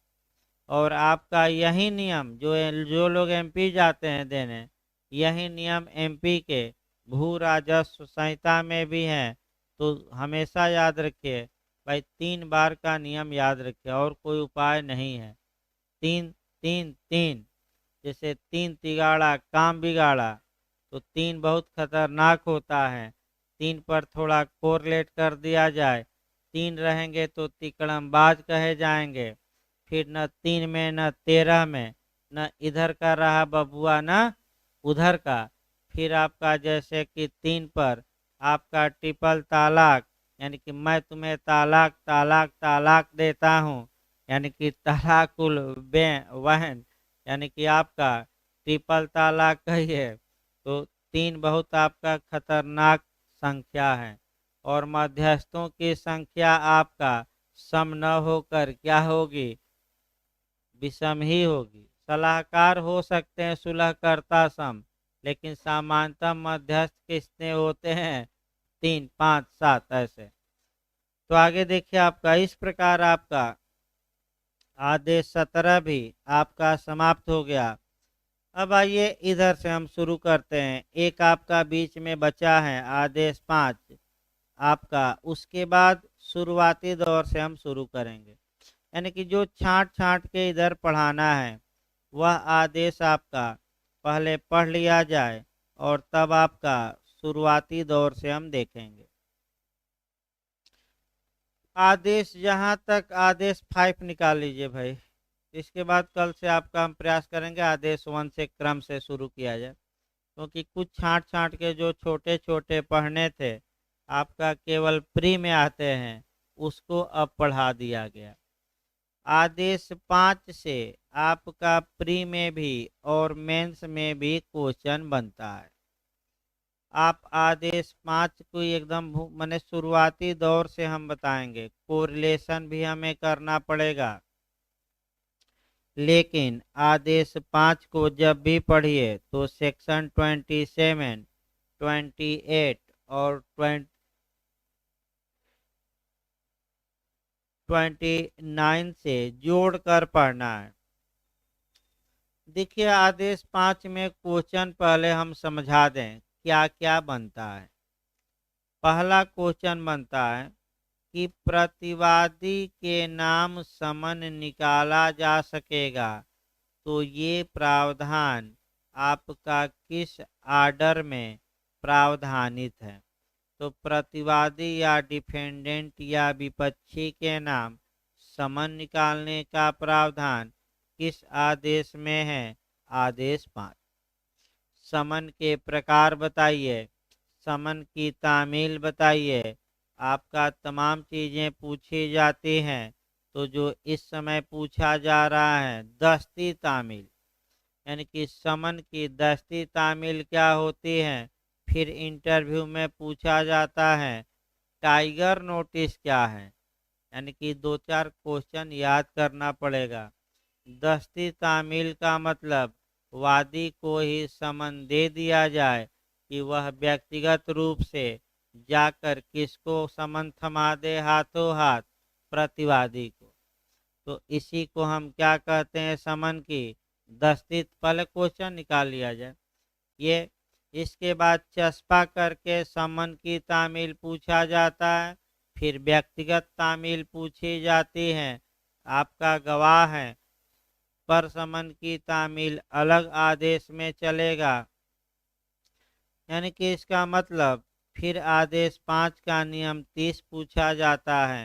और आपका यही नियम जो जो लोग एमपी जाते हैं देने, यही नियम एमपी के भू राजस्व संहिता में भी है। तो हमेशा याद रखिए भाई, 3 बार का नियम याद रखिए, और कोई उपाय नहीं है। 3 3 3, जैसे 3 तिगाड़ा काम बिगाड़ा, तो 3 बहुत खतरनाक होता है। 3 पर थोड़ा कोरलेट कर दिया जाए, 3 रहेंगे तो तिकड़मबाज कहे जाएंगे। फिर न 3 में न 13 में, न इधर का रहा बबुआ न उधर का। फिर आपका जैसे कि 3 पर आपका ट्रिपल तालाक, यानी कि मैं तुम्हें तालाक तालाक तालाक देता हूँ, यानी कि तलाकुल वहन, यानी कि आपका ट्रिपल तालाक कहिए। तो 3 बहुत आपका खतरनाक संख्या है। और मध्यस्थों की संख्या आपका सम न होकर क्या होगी, विषम ही होगी। सलाहकार हो सकते हैं सुलहकर्ता सम, लेकिन सामान्यतः मध्यस्थ कितने होते हैं, 3 5 7 ऐसे। तो आगे देखिए, आपका इस प्रकार आपका आदेश 17 भी आपका समाप्त हो गया। अब आइए इधर से हम शुरू करते हैं। एक आपका बीच में बचा है आदेश 5 आपका, उसके बाद शुरुआती दौर से हम शुरू करेंगे, यानी कि जो छांट छांट के इधर पढ़ाना है वह आदेश आपका पहले पढ़ लिया जाए, और तब आपका शुरुआती दौर से हम देखेंगे। आदेश जहां तक आदेश 5 निकाल लीजिए भाई। इसके बाद कल से आपका हम प्रयास करेंगे आदेश 1 से क्रम से शुरू किया जाए, क्योंकि कुछ छांट छांट के जो छोटे छोटे पढ़ने थे आपका केवल प्री में आते हैं, उसको अब पढ़ा दिया गया। आदेश 5 से आपका प्री में भी और मेंस में भी क्वेश्चन बनता है। आप आदेश 5 को एकदम माने शुरुआती दौर से हम बताएंगे, कोरिलेशन भी हमें करना पड़ेगा, लेकिन आदेश 5 को जब भी पढ़िए तो सेक्शन 27, 28 और 29 से जोड़कर पढ़ना है। देखिए आदेश 5 में क्वेश्चन पहले हम समझा दें क्या क्या बनता है। पहला क्वेश्चन बनता है कि प्रतिवादी के नाम समन निकाला जा सकेगा तो ये प्रावधान आपका किस आर्डर में प्रावधानित है। तो प्रतिवादी या डिफेंडेंट या विपक्षी के नाम समन निकालने का प्रावधान किस आदेश में है? आदेश 5। समन के प्रकार बताइए, समन की तामील बताइए। आपका तमाम चीज़ें पूछी जाती हैं, तो जो इस समय पूछा जा रहा है दस्ती तामील, यानी कि समन की दस्ती तामील क्या होती है। फिर इंटरव्यू में पूछा जाता है टाइगर नोटिस क्या है, यानी कि 2-4 क्वेश्चन याद करना पड़ेगा। दस्ती तामील का मतलब वादी को ही समन दे दिया जाए कि वह व्यक्तिगत रूप से जाकर किसको समन थमा दे, हाथों हाथ प्रतिवादी को। तो इसी को हम क्या कहते हैं, समन की दस्ती। पहले क्वेश्चन निकाल लिया जाए ये। इसके बाद चस्पा करके समन की तामील पूछा जाता है, फिर व्यक्तिगत तामील पूछी जाती है। आपका गवाह है पर समन की तामील अलग आदेश में चलेगा, यानी कि इसका मतलब फिर आदेश 5 का नियम 30 पूछा जाता है,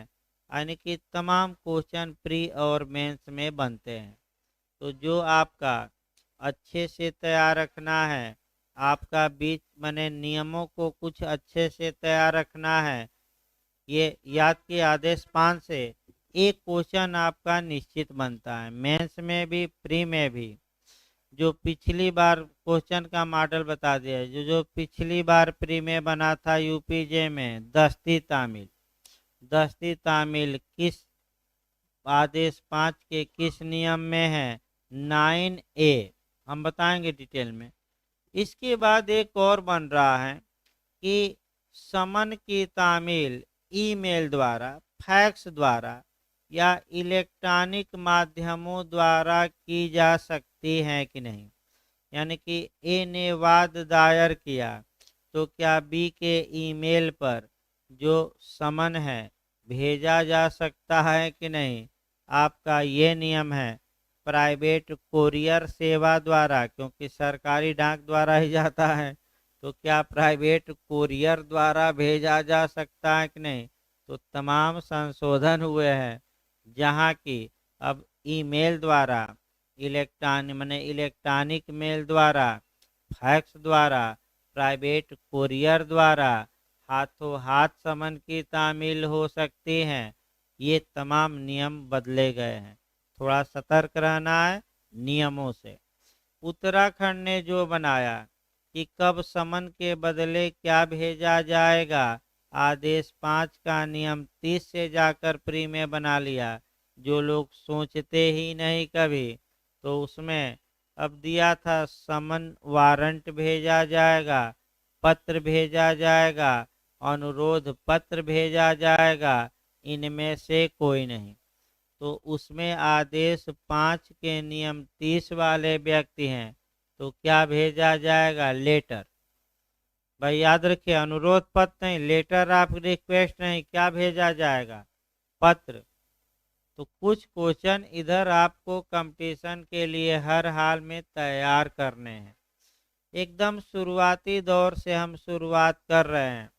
यानी कि तमाम क्वेश्चन प्री और मेंस में बनते हैं। तो जो आपका अच्छे से तैयार रखना है, आपका बीच माने नियमों को कुछ अच्छे से तैयार रखना है। ये याद कि आदेश 5 से एक क्वेश्चन आपका निश्चित बनता है, मेंस में भी प्री में भी। जो पिछली बार क्वेश्चन का मॉडल बता दिया, जो जो पिछली बार प्री में बना था यूपीजे में, दस्ती तामील। दस्ती तामील किस आदेश 5 के किस नियम में है? 9A। हम बताएंगे डिटेल में। इसके बाद एक और बन रहा है कि समन की तामील ईमेल द्वारा, फैक्स द्वारा या इलेक्ट्रॉनिक माध्यमों द्वारा की जा सकती है कि नहीं। यानी कि ए ने वाद दायर किया तो क्या बी के ईमेल पर जो समन है भेजा जा सकता है कि नहीं। आपका ये नियम है प्राइवेट कोरियर सेवा द्वारा, क्योंकि सरकारी डाक द्वारा ही जाता है, तो क्या प्राइवेट कोरियर द्वारा भेजा जा सकता है कि नहीं। तो तमाम संशोधन हुए हैं जहाँ की अब ईमेल द्वारा, इलेक्ट्रॉनिक मेल द्वारा, फैक्स द्वारा, प्राइवेट कोरियर द्वारा हाथों हाथ समन की तामील हो सकती है। ये तमाम नियम बदले गए हैं, थोड़ा सतर्क रहना है नियमों से। उत्तराखंड ने जो बनाया कि कब समन के बदले क्या भेजा जाएगा, आदेश 5 का नियम 30 से जाकर प्री में बना लिया। जो लोग सोचते ही नहीं कभी, तो उसमें अब दिया था समन वारंट भेजा जाएगा, पत्र भेजा जाएगा, अनुरोध पत्र भेजा जाएगा, इनमें से कोई नहीं। तो उसमें आदेश 5 के नियम 30 वाले व्यक्ति हैं, तो क्या भेजा जाएगा? लेटर। भाई याद रखिए, अनुरोध पत्र नहीं, लेटर ऑफ रिक्वेस्ट नहीं, क्या भेजा जाएगा? पत्र। तो कुछ क्वेश्चन इधर आपको कंपटीशन के लिए हर हाल में तैयार करने हैं। एकदम शुरुआती दौर से हम शुरुआत कर रहे हैं,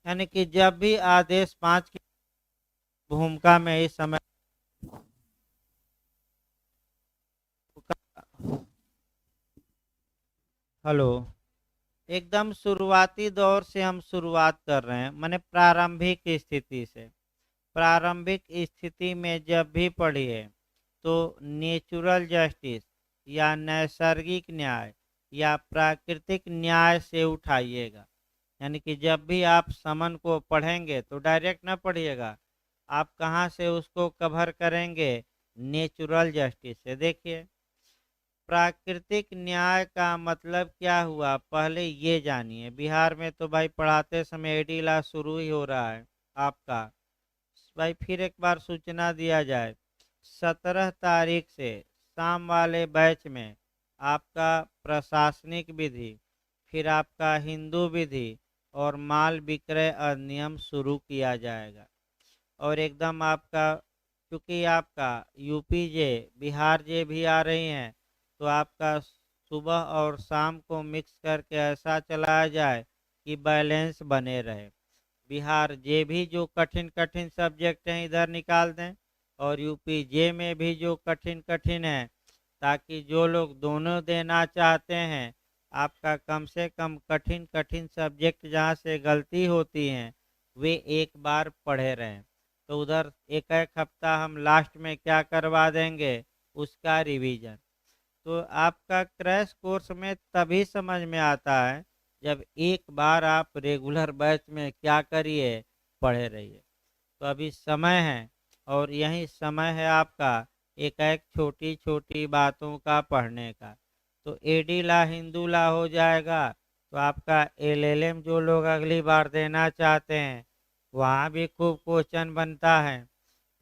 यानी कि जब भी आदेश 5 की भूमिका में इस समय हेलो, एकदम शुरुआती दौर से हम शुरुआत कर रहे हैं, माने प्रारंभिक स्थिति से। प्रारंभिक स्थिति में जब भी पढ़िए तो नेचुरल जस्टिस या नैसर्गिक न्याय या प्राकृतिक न्याय से उठाइएगा। यानी कि जब भी आप समन को पढ़ेंगे तो डायरेक्ट ना पढ़िएगा, आप कहाँ से उसको कवर करेंगे, नेचुरल जस्टिस से। देखिए प्राकृतिक न्याय का मतलब क्या हुआ, पहले ये जानिए। बिहार में तो भाई पढ़ाते समय एडी ला शुरू ही हो रहा है आपका। भाई फिर एक बार सूचना दिया जाए, 17 तारीख से शाम वाले बैच में आपका प्रशासनिक विधि, फिर आपका हिंदू विधि और माल विक्रय अधिनियम शुरू किया जाएगा। और एकदम आपका, क्योंकि आपका यूपी जे बिहार जे भी आ रही हैं, तो आपका सुबह और शाम को मिक्स करके ऐसा चलाया जाए कि बैलेंस बने रहे। बिहार जे भी जो कठिन कठिन सब्जेक्ट हैं इधर निकाल दें, और यूपी जे में भी जो कठिन कठिन है, ताकि जो लोग दोनों देना चाहते हैं, आपका कम से कम कठिन कठिन सब्जेक्ट जहाँ से गलती होती हैं वे एक बार पढ़े रहें। तो उधर एक एक हफ्ता हम लास्ट में क्या करवा देंगे, उसका रिवीजन। तो आपका क्रैश कोर्स में तभी समझ में आता है जब एक बार आप रेगुलर बैच में क्या करिए, पढ़े रहिए। तो अभी समय है, और यही समय है आपका एक एक छोटी छोटी बातों का पढ़ने का। तो एडी ला हिंदू ला हो जाएगा, तो आपका एलएलएम जो लोग अगली बार देना चाहते हैं वहाँ भी खूब क्वेश्चन बनता है।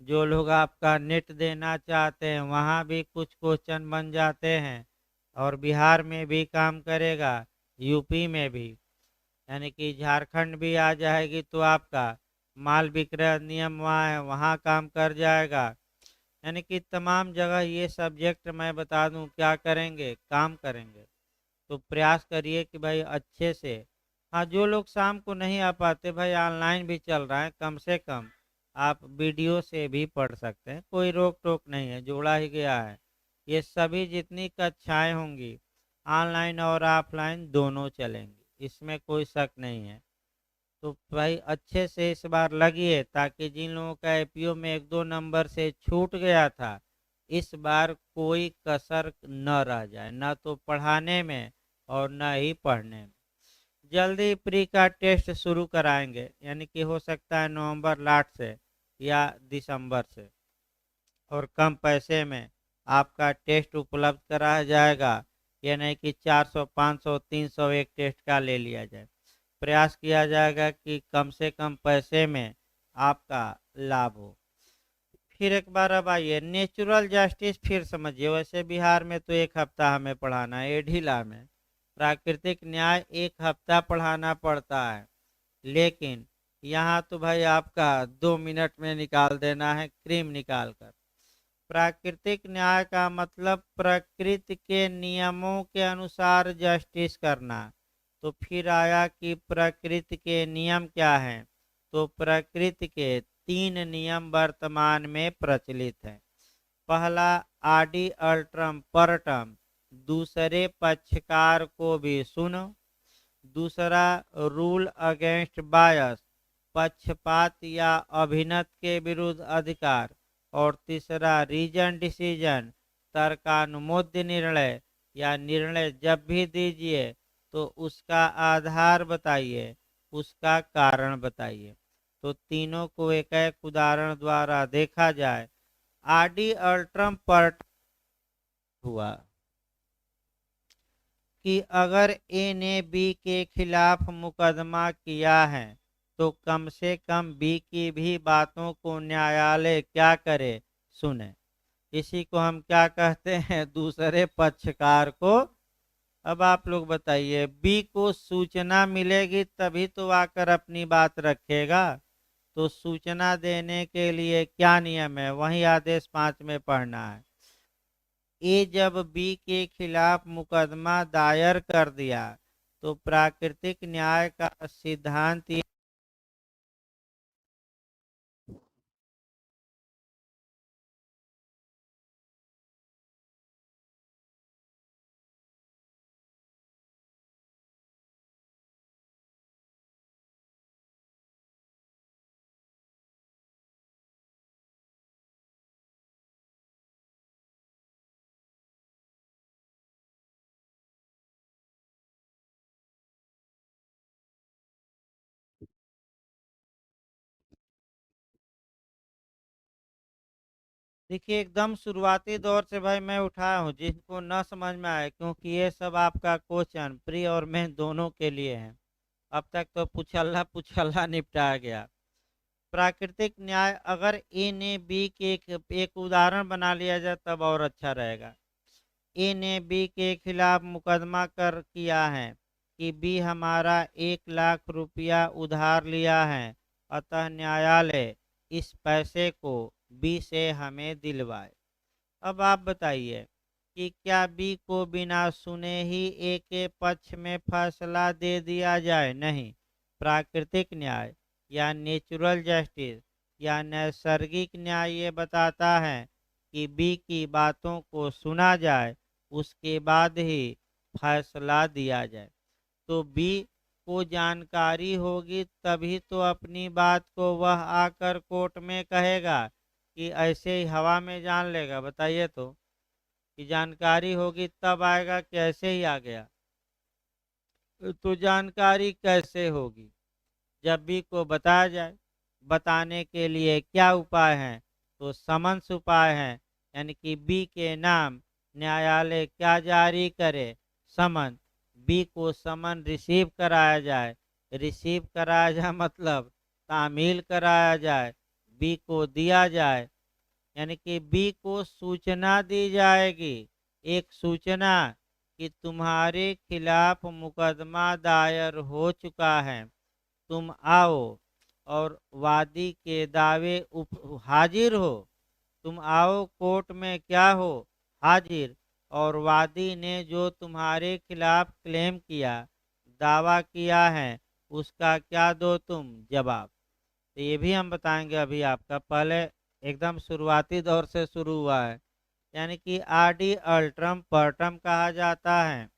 जो लोग आपका नेट देना चाहते हैं वहाँ भी कुछ क्वेश्चन बन जाते हैं। और बिहार में भी काम करेगा, यूपी में भी, यानी कि झारखंड भी आ जाएगी तो आपका माल विक्रय नियम वहाँ है, वहाँ काम कर जाएगा। यानी कि तमाम जगह ये सब्जेक्ट मैं बता दूं क्या करेंगे, काम करेंगे। तो प्रयास करिए कि भाई अच्छे से। हाँ, जो लोग शाम को नहीं आ पाते, भाई ऑनलाइन भी चल रहा है, कम से कम आप वीडियो से भी पढ़ सकते हैं, कोई रोक टोक नहीं है, जोड़ा ही गया है। ये सभी जितनी कक्षाएं होंगी ऑनलाइन और ऑफलाइन दोनों चलेंगी, इसमें कोई शक नहीं है। तो भाई अच्छे से इस बार लगिए, ताकि जिन लोगों का एपीओ में एक दो नंबर से छूट गया था, इस बार कोई कसर न रह जाए, न तो पढ़ाने में और न ही पढ़ने में। जल्दी प्री का टेस्ट शुरू कराएंगे, यानी कि हो सकता है नवंबर लास्ट से या दिसंबर से, और कम पैसे में आपका टेस्ट उपलब्ध कराया जाएगा। ये नहीं कि 400 500 300 एक टेस्ट का ले लिया जाए। प्रयास किया जाएगा कि कम से कम पैसे में आपका लाभ हो। फिर एक बार अब आइए नेचुरल जस्टिस, फिर समझिए। वैसे बिहार में तो एक हफ्ता हमें पढ़ाना है, एढिला में प्राकृतिक न्याय एक हफ्ता पढ़ाना पड़ता है, लेकिन यहाँ तो भाई आपका 2 मिनट में निकाल देना है, क्रीम निकाल कर। प्राकृतिक न्याय का मतलब प्रकृति के नियमों के अनुसार जस्टिस करना। तो फिर आया कि प्रकृति के नियम क्या हैं, तो प्रकृति के 3 नियम वर्तमान में प्रचलित हैं। पहला, आडि अल्ट्रम परटम, दूसरे पक्षकार को भी सुनो। दूसरा, रूल अगेंस्ट बायस, पक्षपात या अभिनत के विरुद्ध अधिकार। और तीसरा, रीजन डिसीजन, तर्कानुमोद्य निर्णय, या निर्णय जब भी दीजिए तो उसका आधार बताइए, उसका कारण बताइए। तो तीनों को एक एक उदाहरण द्वारा देखा जाए। आडि अल्ट्रम पर्ट हुआ कि अगर ए ने बी के खिलाफ मुकदमा किया है तो कम से कम बी की भी बातों को न्यायालय क्या करे, सुने। इसी को हम क्या कहते हैं, दूसरे पक्षकार को। अब आप लोग बताइए, बी को सूचना मिलेगी तभी तो आकर अपनी बात रखेगा। तो सूचना देने के लिए क्या नियम है, वही आदेश 5 में पढ़ना है। ए जब बी के खिलाफ मुकदमा दायर कर दिया तो प्राकृतिक न्याय का सिद्धांत देखिए एकदम शुरुआती दौर से भाई मैं उठाया हूँ, जिनको न समझ में आए, क्योंकि ये सब आपका क्वेश्चन प्री और मेन दोनों के लिए है। अब तक तो पुछल्ला पुछल्ला निपटाया गया। प्राकृतिक न्याय, अगर ए ने बी के एक उदाहरण बना लिया जाए तब और अच्छा रहेगा। ए ने बी के खिलाफ मुकदमा कर किया है कि बी हमारा 1 लाख रुपया उधार लिया है, अतः न्यायालय इस पैसे को बी से हमें दिलवाए। अब आप बताइए कि क्या बी को बिना सुने ही ए के पक्ष में फैसला दे दिया जाए? नहीं। प्राकृतिक न्याय या नेचुरल जस्टिस या नैसर्गिक न्याय ये बताता है कि बी की बातों को सुना जाए, उसके बाद ही फैसला दिया जाए। तो बी को जानकारी होगी तभी तो अपनी बात को वह आकर कोर्ट में कहेगा, कि ऐसे ही हवा में जान लेगा? बताइए तो, कि जानकारी होगी तब आएगा कि ऐसे ही आ गया? तो जानकारी कैसे होगी? जब भी को बताया जाए। बताने के लिए क्या उपाय हैं? तो समन्स उपाय हैं, यानी कि बी के नाम न्यायालय क्या जारी करे? समन। बी को समन रिसीव कराया जाए। रिसीव कराया जाए मतलब तामील कराया जाए, बी को दिया जाए, यानी कि बी को सूचना दी जाएगी, एक सूचना कि तुम्हारे खिलाफ मुकदमा दायर हो चुका है, तुम आओ और वादी के दावे हाजिर हो। तुम आओ कोर्ट में क्या हो? हाजिर। और वादी ने जो तुम्हारे खिलाफ क्लेम किया, दावा किया है, उसका क्या दो तुम जवाब? तो ये भी हम बताएंगे अभी आपका। पहले एकदम शुरुआती दौर से शुरू हुआ है, यानी कि आरडी अल्ट्रम पर्टम कहा जाता है।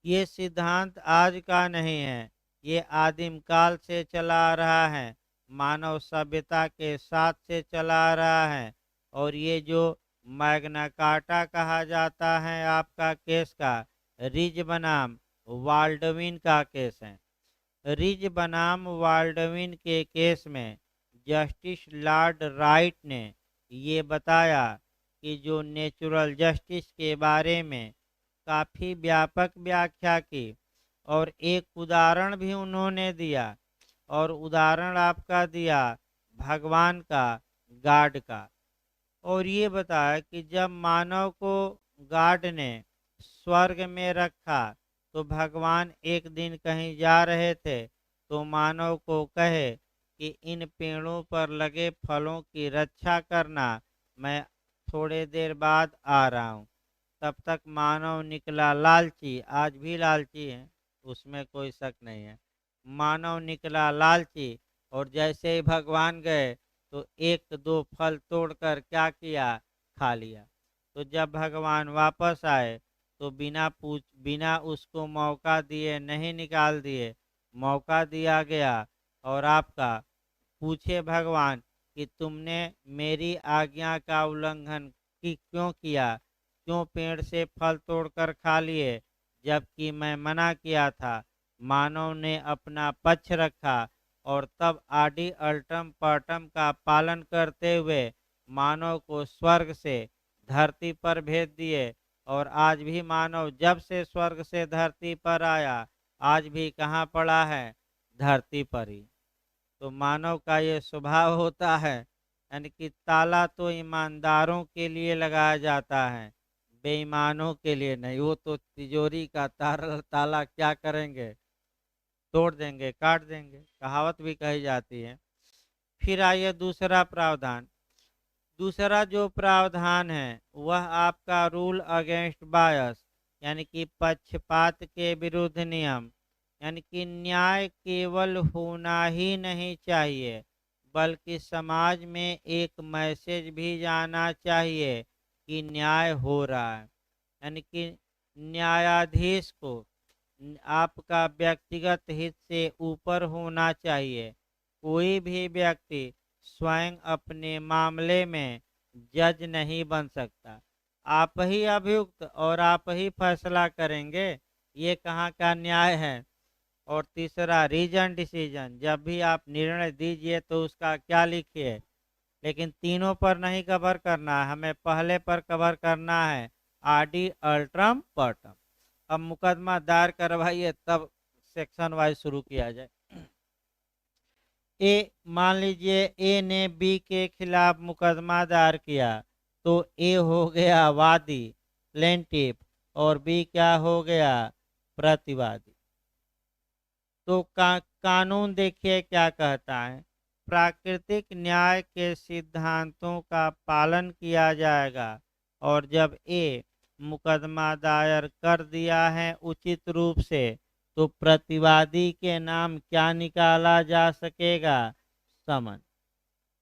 ये सिद्धांत आज का नहीं है, ये आदिम काल से चला आ रहा है, मानव सभ्यता के साथ से चला आ रहा है। और ये जो मैग्ना कार्टा कहा जाता है आपका केस का, रिज बनाम वाल्डविन का केस है। रिज बनाम वाल्डविन के केस में जस्टिस लॉर्ड राइट ने ये बताया कि जो नेचुरल जस्टिस के बारे में काफ़ी व्यापक व्याख्या की, और एक उदाहरण भी उन्होंने दिया। और उदाहरण आपका दिया भगवान का, गॉड का। और ये बताया कि जब मानव को गॉड ने स्वर्ग में रखा, तो भगवान एक दिन कहीं जा रहे थे, तो मानव को कहे कि इन पेड़ों पर लगे फलों की रक्षा करना, मैं थोड़े देर बाद आ रहा हूँ। तब तक मानव निकला लालची, आज भी लालची है, उसमें कोई शक नहीं है। मानव निकला लालची, और जैसे ही भगवान गए तो एक दो फल तोड़कर क्या किया? खा लिया। तो जब भगवान वापस आए तो बिना उसको मौका दिए नहीं निकाल दिए, मौका दिया गया। और आपका पूछे भगवान कि तुमने मेरी आज्ञा का उल्लंघन क्यों किया? क्यों पेड़ से फल तोड़कर खा लिए, जबकि मैं मना किया था? मानव ने अपना पक्ष रखा, और तब आदि अल्टम पर्टम का पालन करते हुए मानव को स्वर्ग से धरती पर भेज दिए। और आज भी मानव जब से स्वर्ग से धरती पर आया, आज भी कहाँ पड़ा है? धरती पर ही। तो मानव का ये स्वभाव होता है, यानी कि ताला तो ईमानदारों के लिए लगाया जाता है, बेईमानों के लिए नहीं। वो तो तिजोरी का ताला क्या करेंगे? तोड़ देंगे, काट देंगे, कहावत भी कही जाती है। फिर आइए दूसरा प्रावधान। दूसरा जो प्रावधान है वह आपका रूल अगेंस्ट बायस, यानी कि पक्षपात के विरुद्ध नियम। यानी कि न्याय केवल होना ही नहीं चाहिए, बल्कि समाज में एक मैसेज भी जाना चाहिए कि न्याय हो रहा है। यानी कि न्यायाधीश को आपका व्यक्तिगत हित से ऊपर होना चाहिए। कोई भी व्यक्ति स्वयं अपने मामले में जज नहीं बन सकता। आप ही अभियुक्त और आप ही फैसला करेंगे, ये कहाँ का न्याय है? और तीसरा रीजन डिसीजन, जब भी आप निर्णय दीजिए तो उसका क्या लिखिए? लेकिन तीनों पर नहीं कवर करना है, हमें पहले पर कवर करना है, आरडी अल्ट्रम पर्टम। अब मुकदमा दायर करवाइए, तब सेक्शन वाइज शुरू किया जाए। ए, मान लीजिए ए ने बी के खिलाफ मुकदमा दायर किया, तो ए हो गया वादी प्लेंटिफ और बी क्या हो गया प्रतिवादी। तो कानून देखिए क्या कहता है, प्राकृतिक न्याय के सिद्धांतों का पालन किया जाएगा और जब ए मुकदमा दायर कर दिया है उचित रूप से, तो प्रतिवादी के नाम क्या निकाला जा सकेगा, समन।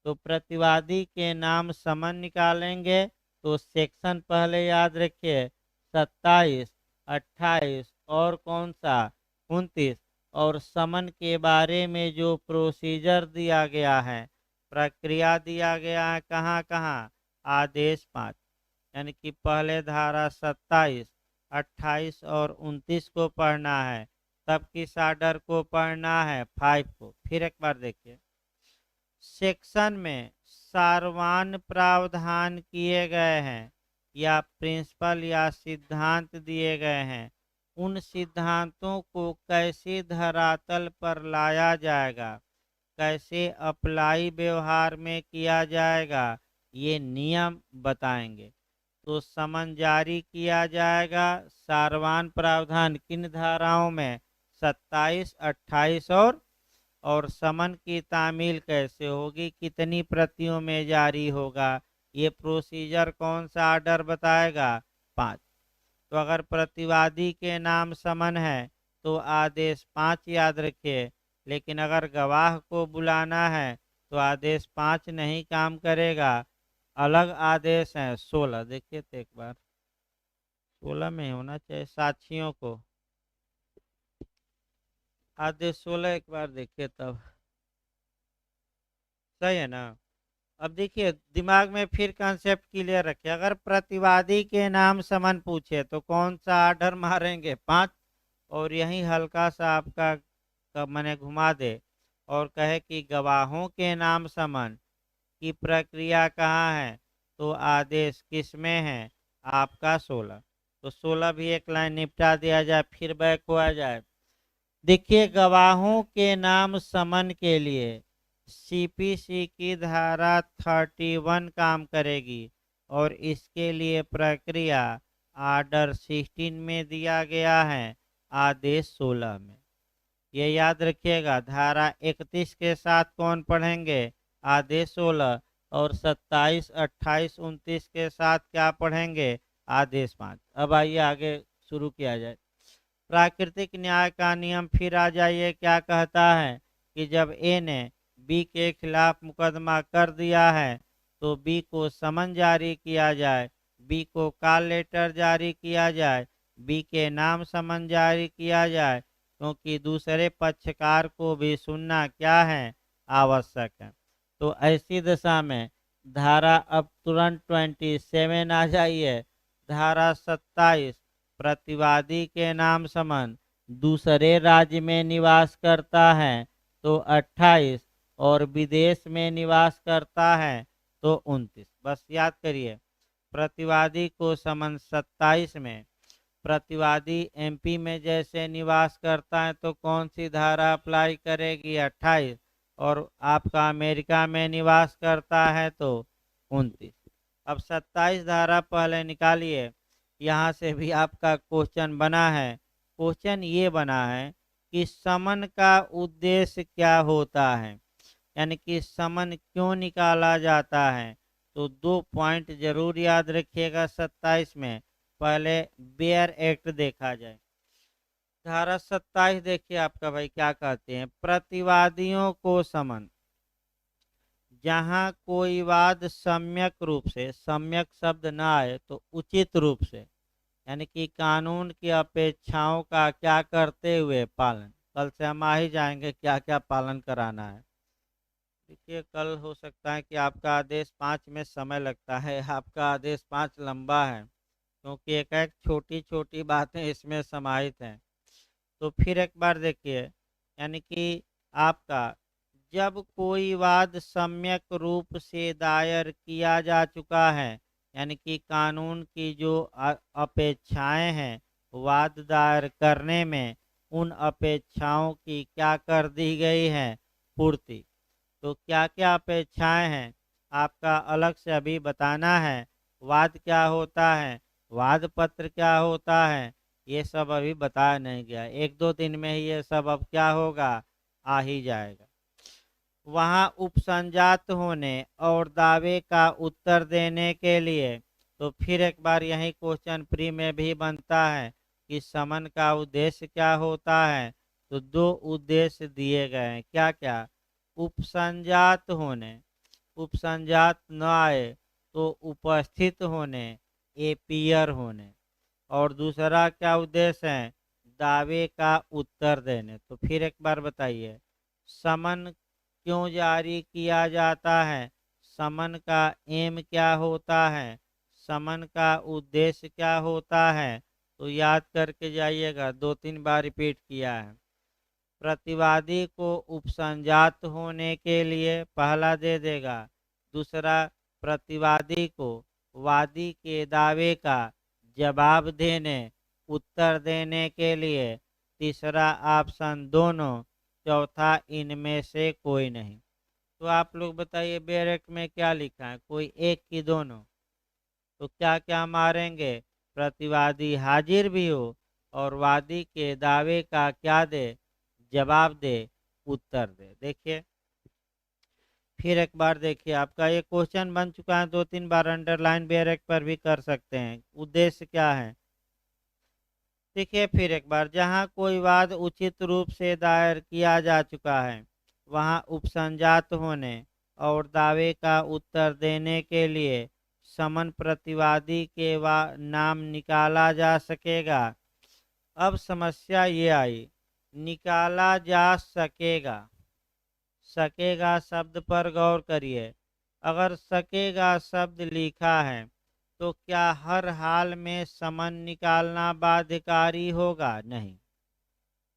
तो प्रतिवादी के नाम समन निकालेंगे, तो सेक्शन पहले याद रखिए 27, 28 और कौन सा 29, और समन के बारे में जो प्रोसीजर दिया गया है, प्रक्रिया दिया गया है, कहाँ कहाँ, आदेश 5। यानी कि पहले धारा 27, 28 और 29 को पढ़ना है, तब किस आर्डर को पढ़ना है, 5 को। फिर एक बार देखिए, सेक्शन में सारवान प्रावधान किए गए हैं या प्रिंसिपल या सिद्धांत दिए गए हैं, उन सिद्धांतों को कैसे धरातल पर लाया जाएगा, कैसे अप्लाई व्यवहार में किया जाएगा, ये नियम बताएंगे। तो समन जारी किया जाएगा, सारवान प्रावधान किन धाराओं में, 27, 28 और समन की तामील कैसे होगी, कितनी प्रतियों में जारी होगा, ये प्रोसीजर कौन सा आर्डर बताएगा, 5। तो अगर प्रतिवादी के नाम समन है तो आदेश 5 याद रखिए, लेकिन अगर गवाह को बुलाना है तो आदेश 5 नहीं काम करेगा, अलग आदेश है 16। देखिए तो एक बार 16 में होना चाहिए, साक्षियों को आदेश 16 एक बार देखिए तब सही है ना। अब देखिए दिमाग में फिर कंसेप्ट क्लियर रखिए, अगर प्रतिवादी के नाम समन पूछे तो कौन सा आर्डर मारेंगे, 5। और यही हल्का सा आपका मैंने घुमा दे और कहे कि गवाहों के नाम समन की प्रक्रिया कहाँ है, तो आदेश किस में है, आपका 16। तो 16 भी एक लाइन निपटा दिया जाए, फिर बैक हुआ जाए। देखिए गवाहों के नाम समन के लिए सीपीसी की धारा 31 काम करेगी और इसके लिए प्रक्रिया आर्डर 16 में दिया गया है, आदेश 16 में। ये याद रखिएगा, धारा 31 के साथ कौन पढ़ेंगे, आदेश 16, और 27, 28, 29 के साथ क्या पढ़ेंगे, आदेश 5। अब आइए आगे शुरू किया जाए। प्राकृतिक न्याय का नियम फिर आ जाइए, क्या कहता है कि जब ए ने बी के खिलाफ मुकदमा कर दिया है तो बी को समन जारी किया जाए, बी को कॉल लेटर जारी किया जाए, बी के नाम समन जारी किया जाए, क्योंकि दूसरे पक्षकार को भी सुनना क्या है, आवश्यक है। तो ऐसी दशा में धारा अब तुरंत 27 आ जाइए, धारा 27, प्रतिवादी के नाम समन दूसरे राज्य में निवास करता है तो 28 और विदेश में निवास करता है तो 29। बस याद करिए, प्रतिवादी को समन 27 में, प्रतिवादी एमपी में जैसे निवास करता है तो कौन सी धारा अप्लाई करेगी, 28, और आपका अमेरिका में निवास करता है तो 29। अब 27 धारा पहले निकालिए, यहाँ से भी आपका क्वेश्चन बना है। क्वेश्चन ये बना है कि समन का उद्देश्य क्या होता है, यानी कि समन क्यों निकाला जाता है। तो 2 पॉइंट जरूर याद रखिएगा 27 में। पहले बेयर एक्ट देखा जाए, धारा 27 देखिए आपका भाई क्या कहते हैं, प्रतिवादियों को समन, जहाँ कोई वाद सम्यक रूप से, सम्यक शब्द ना आए तो उचित रूप से, यानी कि कानून की अपेक्षाओं का क्या करते हुए पालन, कल से हम आ ही जाएंगे क्या क्या पालन कराना है। देखिए कल हो सकता है कि आपका आदेश 5 में समय लगता है, आपका आदेश 5 लंबा है क्योंकि एक एक छोटी छोटी बातें इसमें समाहित हैं। तो फिर एक बार देखिए, यानी कि आपका जब कोई वाद सम्यक रूप से दायर किया जा चुका है, यानी कि कानून की जो अपेक्षाएं हैं वाद दायर करने में, उन अपेक्षाओं की क्या कर दी गई है पूर्ति। तो क्या क्या अपेक्षाएं हैं आपका अलग से अभी बताना है। वाद क्या होता है, वाद पत्र क्या होता है, ये सब अभी बताया नहीं गया। एक दो दिन में ही ये सब अब क्या होगा, आ ही जाएगा। वहाँ उपसंजात होने और दावे का उत्तर देने के लिए, तो फिर एक बार यही क्वेश्चन प्री में भी बनता है कि समन का उद्देश्य क्या होता है। तो दो उद्देश्य दिए गए हैं, क्या क्या। उपसंजात होने, उपसंजात न आए तो उपस्थित होने, एपियर होने। और दूसरा क्या उद्देश्य है, दावे का उत्तर देने। तो फिर एक बार बताइए, समन क्यों जारी किया जाता है, समन का एम क्या होता है, समन का उद्देश्य क्या होता है। तो याद करके जाइएगा, दो तीन बार रिपीट किया है। प्रतिवादी को उपसंजात होने के लिए पहला दे देगा, दूसरा प्रतिवादी को वादी के दावे का जवाब देने उत्तर देने के लिए, तीसरा ऑप्शन दोनों, चौथा इनमें से कोई नहीं। तो आप लोग बताइए बैरक में क्या लिखा है, कोई एक की दोनों। तो क्या क्या मारेंगे, प्रतिवादी हाजिर भी हो और वादी के दावे का क्या दे, जवाब दे, उत्तर दे। देखिए फिर एक बार देखिए, आपका ये क्वेश्चन बन चुका है, दो तीन बार अंडरलाइन बैरक पर भी कर सकते हैं। उद्देश्य क्या है, देखिए फिर एक बार, जहां कोई वाद उचित रूप से दायर किया जा चुका है, वहां उपसंजात होने और दावे का उत्तर देने के लिए समन प्रतिवादी के नाम निकाला जा सकेगा। अब समस्या ये आई, निकाला जा सकेगा, सकेगा शब्द पर गौर करिए। अगर सकेगा शब्द लिखा है तो क्या हर हाल में समन निकालना बाध्यकारी होगा, नहीं।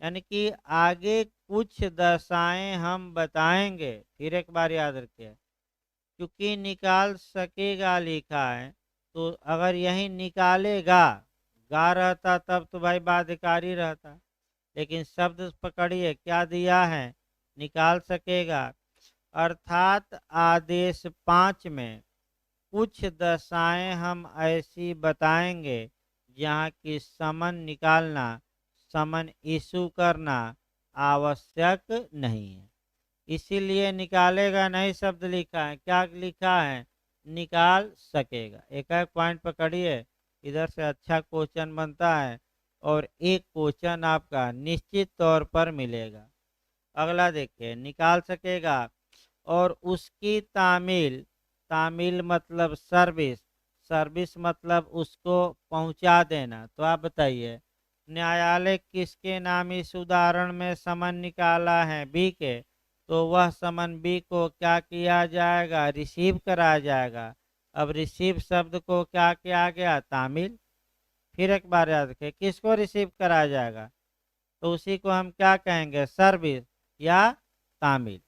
यानी कि आगे कुछ दशाएं हम बताएंगे, फिर एक बार याद रखिए, क्योंकि निकाल सकेगा लिखा है, तो अगर यही निकालेगा गा रहता तब तो भाई बाध्यकारी रहता। लेकिन शब्द पकड़िए क्या दिया है, निकाल सकेगा। अर्थात आदेश 5 में कुछ दशाएं हम ऐसी बताएंगे जहाँ की समन निकालना, समन इशू करना आवश्यक नहीं है। इसीलिए निकालेगा नहीं शब्द लिखा है, क्या लिखा है, निकाल सकेगा। एक एक पॉइंट पकड़िए, इधर से अच्छा क्वेश्चन बनता है और एक क्वेश्चन आपका निश्चित तौर पर मिलेगा। अगला देखिए, निकाल सकेगा और उसकी तामील, तामील मतलब सर्विस, सर्विस मतलब उसको पहुंचा देना। तो आप बताइए, न्यायालय किसके नाम इस उदाहरण में समन निकाला है, बी के। तो वह समन बी को क्या किया जाएगा, रिसीव कराया जाएगा। अब रिसीव शब्द को क्या किया गया, तामील। फिर एक बार याद रखें, किसको रिसीव कराया जाएगा, तो उसी को हम क्या कहेंगे, सर्विस या तामील।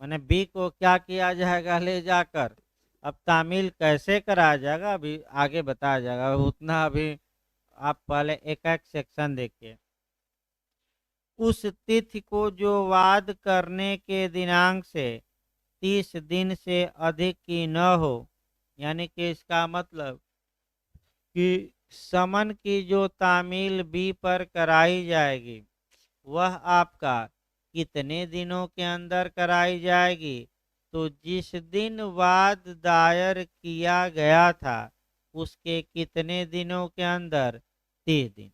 मैंने बी को क्या किया जाएगा, ले जाकर। अब तामील कैसे कराया जाएगा अभी आगे बताया जाएगा, उतना अभी आप पहले एक एक सेक्शन देखिए। उस तिथि को जो वाद करने के दिनांक से 30 दिन से अधिक की न हो, यानी कि इसका मतलब कि समन की जो तामील बी पर कराई जाएगी वह आपका कितने दिनों के अंदर कराई जाएगी। तो जिस दिन वाद दायर किया गया था उसके कितने दिनों के अंदर, 30 दिन।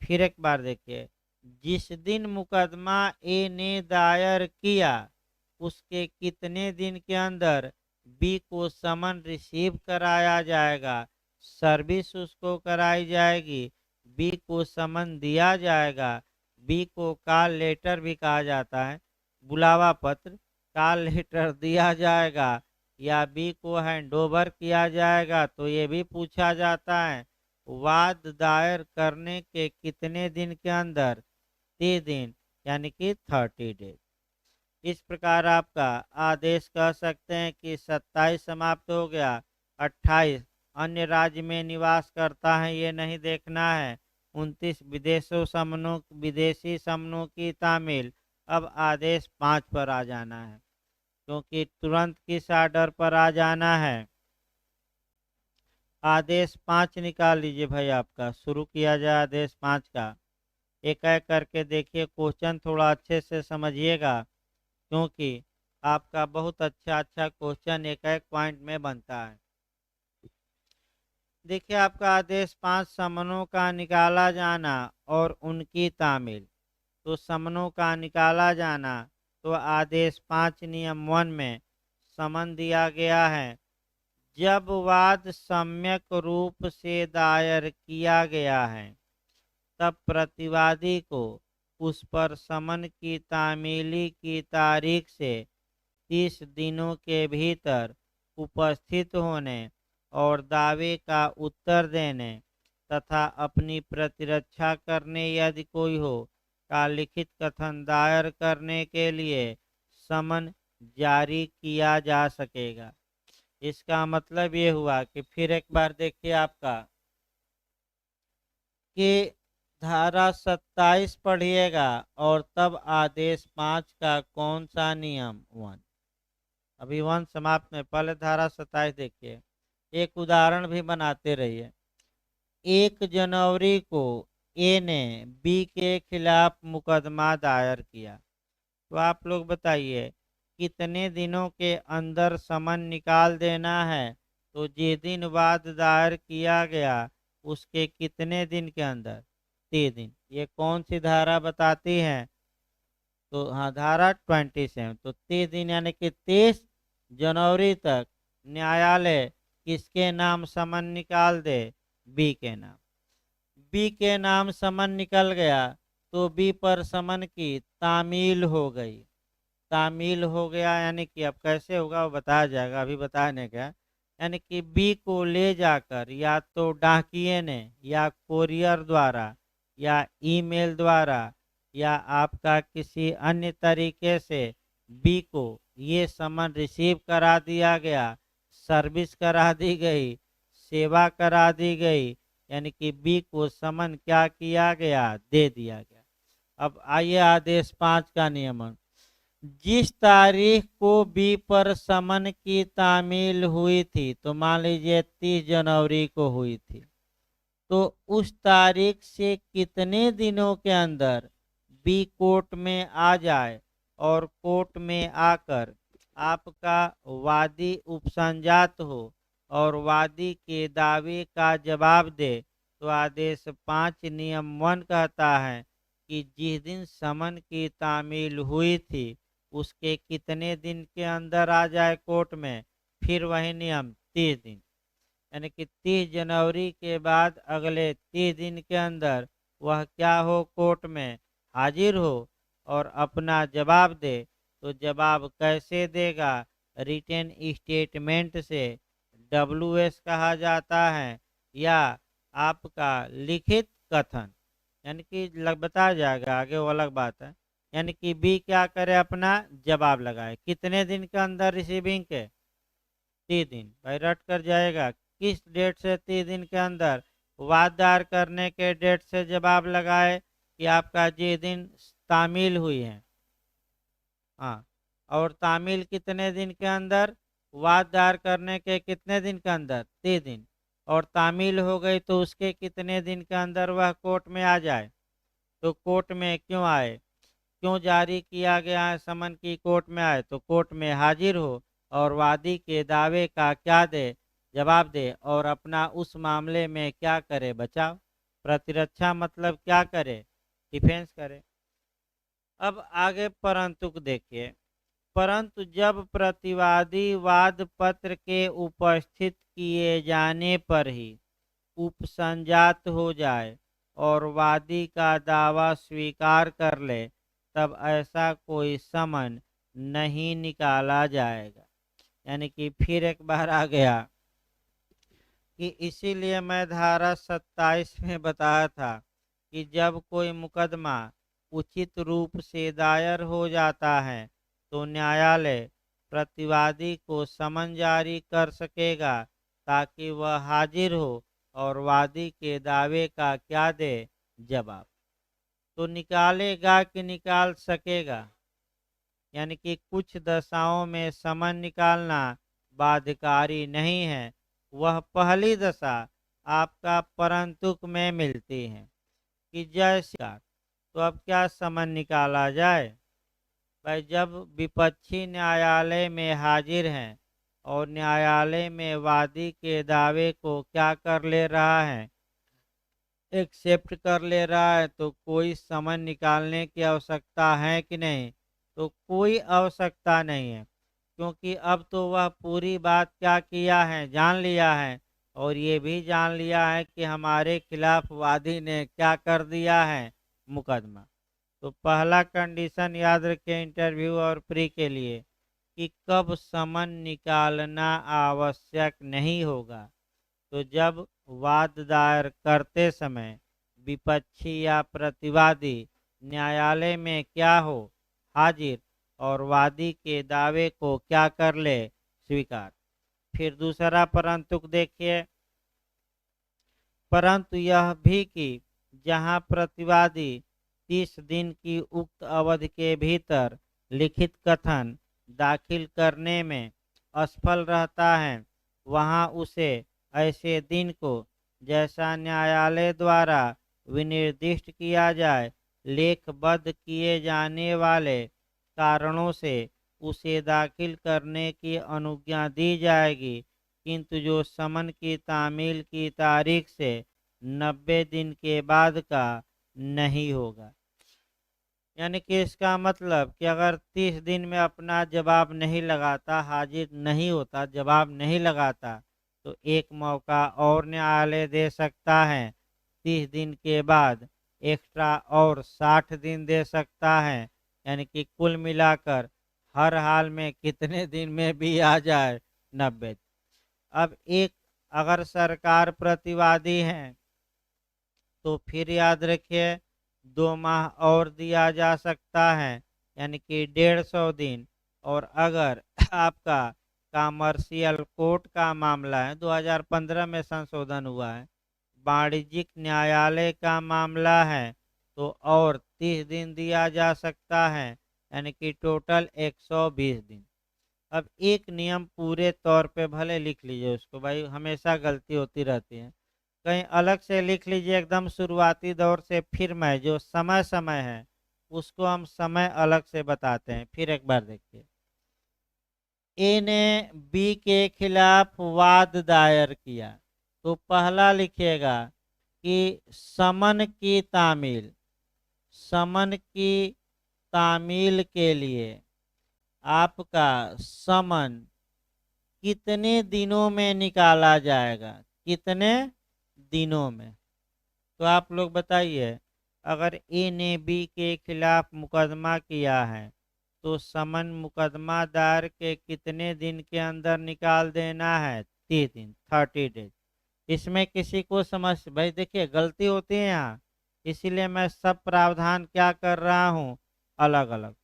फिर एक बार देखिए, जिस दिन मुकदमा ए ने दायर किया उसके कितने दिन के अंदर बी को समन रिसीव कराया जाएगा, सर्विस उसको कराई जाएगी, बी को समन दिया जाएगा। बी को कॉल लेटर भी कहा जाता है, बुलावा पत्र, कॉल लेटर दिया जाएगा या बी को हैंडओवर किया जाएगा। तो ये भी पूछा जाता है, वाद दायर करने के कितने दिन के अंदर, 30 दिन, यानी कि 30 डेज। इस प्रकार आपका आदेश कह सकते हैं कि 27 समाप्त हो गया। 28 अन्य राज्य में निवास करता है ये नहीं देखना है। 29 विदेशी समनों की तामील। अब आदेश 5 पर आ जाना है, क्योंकि तुरंत किस आर्डर पर आ जाना है। आदेश 5 निकाल लीजिए भाई, आपका शुरू किया जाए आदेश 5 का। एक एक करके देखिए, क्वेश्चन थोड़ा अच्छे से समझिएगा, क्योंकि आपका बहुत अच्छा अच्छा क्वेश्चन एक एक पॉइंट में बनता है। देखिए आपका आदेश 5 समनों का निकाला जाना और उनकी तामील। तो समनों का निकाला जाना, तो आदेश 5 नियम 1 में समन दिया गया है। जब वाद सम्यक रूप से दायर किया गया है, तब प्रतिवादी को उस पर समन की तामीली की तारीख से 30 दिनों के भीतर उपस्थित होने और दावे का उत्तर देने तथा अपनी प्रतिरक्षा करने यदि कोई हो का लिखित कथन दायर करने के लिए समन जारी किया जा सकेगा। इसका मतलब ये हुआ कि फिर एक बार देखिए आपका कि धारा 27 पढ़िएगा और तब आदेश 5 का कौन सा नियम 1। अभी 1 समाप्त में पहले धारा 27 देखिए। एक उदाहरण भी बनाते रहिए। 1 जनवरी को ए ने बी के खिलाफ मुकदमा दायर किया, तो आप लोग बताइए कितने दिनों के अंदर समन निकाल देना है। तो जिस दिन वाद दायर किया गया उसके कितने दिन के अंदर? 30 दिन। ये कौन सी धारा बताती है? तो हाँ, धारा 27। तो 30 दिन यानी कि 30 जनवरी तक न्यायालय किसके नाम समन निकाल दे? बी के नाम। बी के नाम समन निकल गया तो बी पर समन की तामील हो गई। तामील हो गया यानी कि अब कैसे होगा वो बताया जाएगा, अभी बताने का। यानी कि बी को ले जाकर या तो डाकिए ने या कोरियर द्वारा या ईमेल द्वारा या आपका किसी अन्य तरीके से बी को ये समन रिसीव करा दिया गया, सर्विस करा दी गई, सेवा करा दी गई, यानी कि बी को समन क्या किया गया? दे दिया गया। अब आइए आदेश 5 का नियमन। जिस तारीख को बी पर समन की तामील हुई थी, तो मान लीजिए 30 जनवरी को हुई थी, तो उस तारीख से कितने दिनों के अंदर बी कोर्ट में आ जाए और कोर्ट में आकर आपका वादी उपसंजात हो और वादी के दावे का जवाब दे, तो आदेश 5 नियम 1 कहता है कि जिस दिन समन की तामील हुई थी उसके कितने दिन के अंदर आ जाए कोर्ट में। फिर वही नियम 30 दिन, यानी कि 30 जनवरी के बाद अगले 30 दिन के अंदर वह क्या हो? कोर्ट में हाजिर हो और अपना जवाब दे। तो जवाब कैसे देगा? रिटन स्टेटमेंट से, WS कहा जाता है, या आपका लिखित कथन, यानी कि बताया जाएगा आगे, वो अलग बात है। यानी कि बी क्या करे? अपना जवाब लगाए। कितने दिन के अंदर रिसीविंग के? 30 दिन। भाई रट कर जाएगा। किस डेट से? 30 दिन के अंदर। वाद दायर करने के डेट से जवाब लगाए कि आपका जिस दिन तामील हुई है। हाँ, और तामील कितने दिन के अंदर? वाद दायर करने के कितने दिन के अंदर? 30 दिन। और तामील हो गई तो उसके कितने दिन के अंदर वह कोर्ट में आ जाए? तो कोर्ट में क्यों आए? क्यों जारी किया गया है समन की कोर्ट में आए? तो कोर्ट में हाजिर हो और वादी के दावे का क्या दे? जवाब दे, और अपना उस मामले में क्या करे? बचाव, प्रतिरक्षा, मतलब क्या करे? डिफेंस करे। अब आगे परंतु को देखिए। परंतु जब प्रतिवादी वाद पत्र के उपस्थित किए जाने पर ही उपसंजात हो जाए और वादी का दावा स्वीकार कर ले, तब ऐसा कोई समन नहीं निकाला जाएगा। यानी कि फिर एक बार आ गया कि इसीलिए मैं धारा 27 में बताया था कि जब कोई मुकदमा उचित रूप से दायर हो जाता है तो न्यायालय प्रतिवादी को समन जारी कर सकेगा ताकि वह हाजिर हो और वादी के दावे का क्या दे जवाब। तो निकालेगा कि निकाल सकेगा, यानी कि कुछ दशाओं में समन निकालना बाध्यकारी नहीं है। वह पहली दशा आपका परंतुक में मिलती है कि जैसे, तो अब क्या समन निकाला जाए? भाई जब विपक्षी न्यायालय में हाजिर हैं और न्यायालय में वादी के दावे को क्या कर ले रहा है, एक्सेप्ट कर ले रहा है, तो कोई समन निकालने की आवश्यकता है कि नहीं? तो कोई आवश्यकता नहीं है, क्योंकि अब तो वह पूरी बात क्या किया है, जान लिया है, और ये भी जान लिया है कि हमारे खिलाफ वादी ने क्या कर दिया है, मुकदमा। तो पहला कंडीशन याद रखें इंटरव्यू और प्री के लिए कि कब समन निकालना आवश्यक नहीं होगा। तो जब वाद दायर करते समय विपक्षी या प्रतिवादी न्यायालय में क्या हो, हाजिर, और वादी के दावे को क्या कर ले, स्वीकार। फिर दूसरा परंतु देखिए, परंतु यह भी कि जहां प्रतिवादी 30 दिन की उक्त अवधि के भीतर लिखित कथन दाखिल करने में असफल रहता है, वहां उसे ऐसे दिन को, जैसा न्यायालय द्वारा विनिर्दिष्ट किया जाए, लेखबद्ध किए जाने वाले कारणों से उसे दाखिल करने की अनुज्ञा दी जाएगी, किंतु जो समन की तामील की तारीख से 90 दिन के बाद का नहीं होगा। यानी कि इसका मतलब कि अगर 30 दिन में अपना जवाब नहीं लगाता, हाजिर नहीं होता, जवाब नहीं लगाता, तो एक मौका और न्यायालय दे सकता है। 30 दिन के बाद एक्स्ट्रा और 60 दिन दे सकता है, यानी कि कुल मिलाकर हर हाल में कितने दिन में भी आ जाए, 90। अब एक अगर सरकार प्रतिवादी है तो फिर याद रखिए 2 माह और दिया जा सकता है, यानी कि 150 दिन। और अगर आपका कमर्शियल कोर्ट का मामला है, 2015 में संशोधन हुआ है, वाणिज्यिक न्यायालय का मामला है, तो और 30 दिन दिया जा सकता है, यानी कि टोटल 120 दिन। अब एक नियम पूरे तौर पे भले लिख लीजिए उसको, भाई हमेशा गलती होती रहती है, कहीं अलग से लिख लीजिए एकदम शुरुआती दौर से। फिर मैं जो समय समय है उसको हम समय अलग से बताते हैं। फिर एक बार देखिए, ए ने बी के खिलाफ वाद दायर किया, तो पहला लिखिएगा कि समन की तामील, समन की तामील के लिए आपका समन कितने दिनों में निकाला जाएगा, कितने दिनों में। तो आप लोग बताइए, अगर ए ने बी के खिलाफ मुकदमा किया है तो समन मुकदमा दायर के कितने दिन के अंदर निकाल देना है, 30 दिन, 30 डेज। इसमें किसी को समझ, भाई देखिए गलती होती है यहाँ, इसीलिए मैं सब प्रावधान क्या कर रहा हूँ, अलग अलग।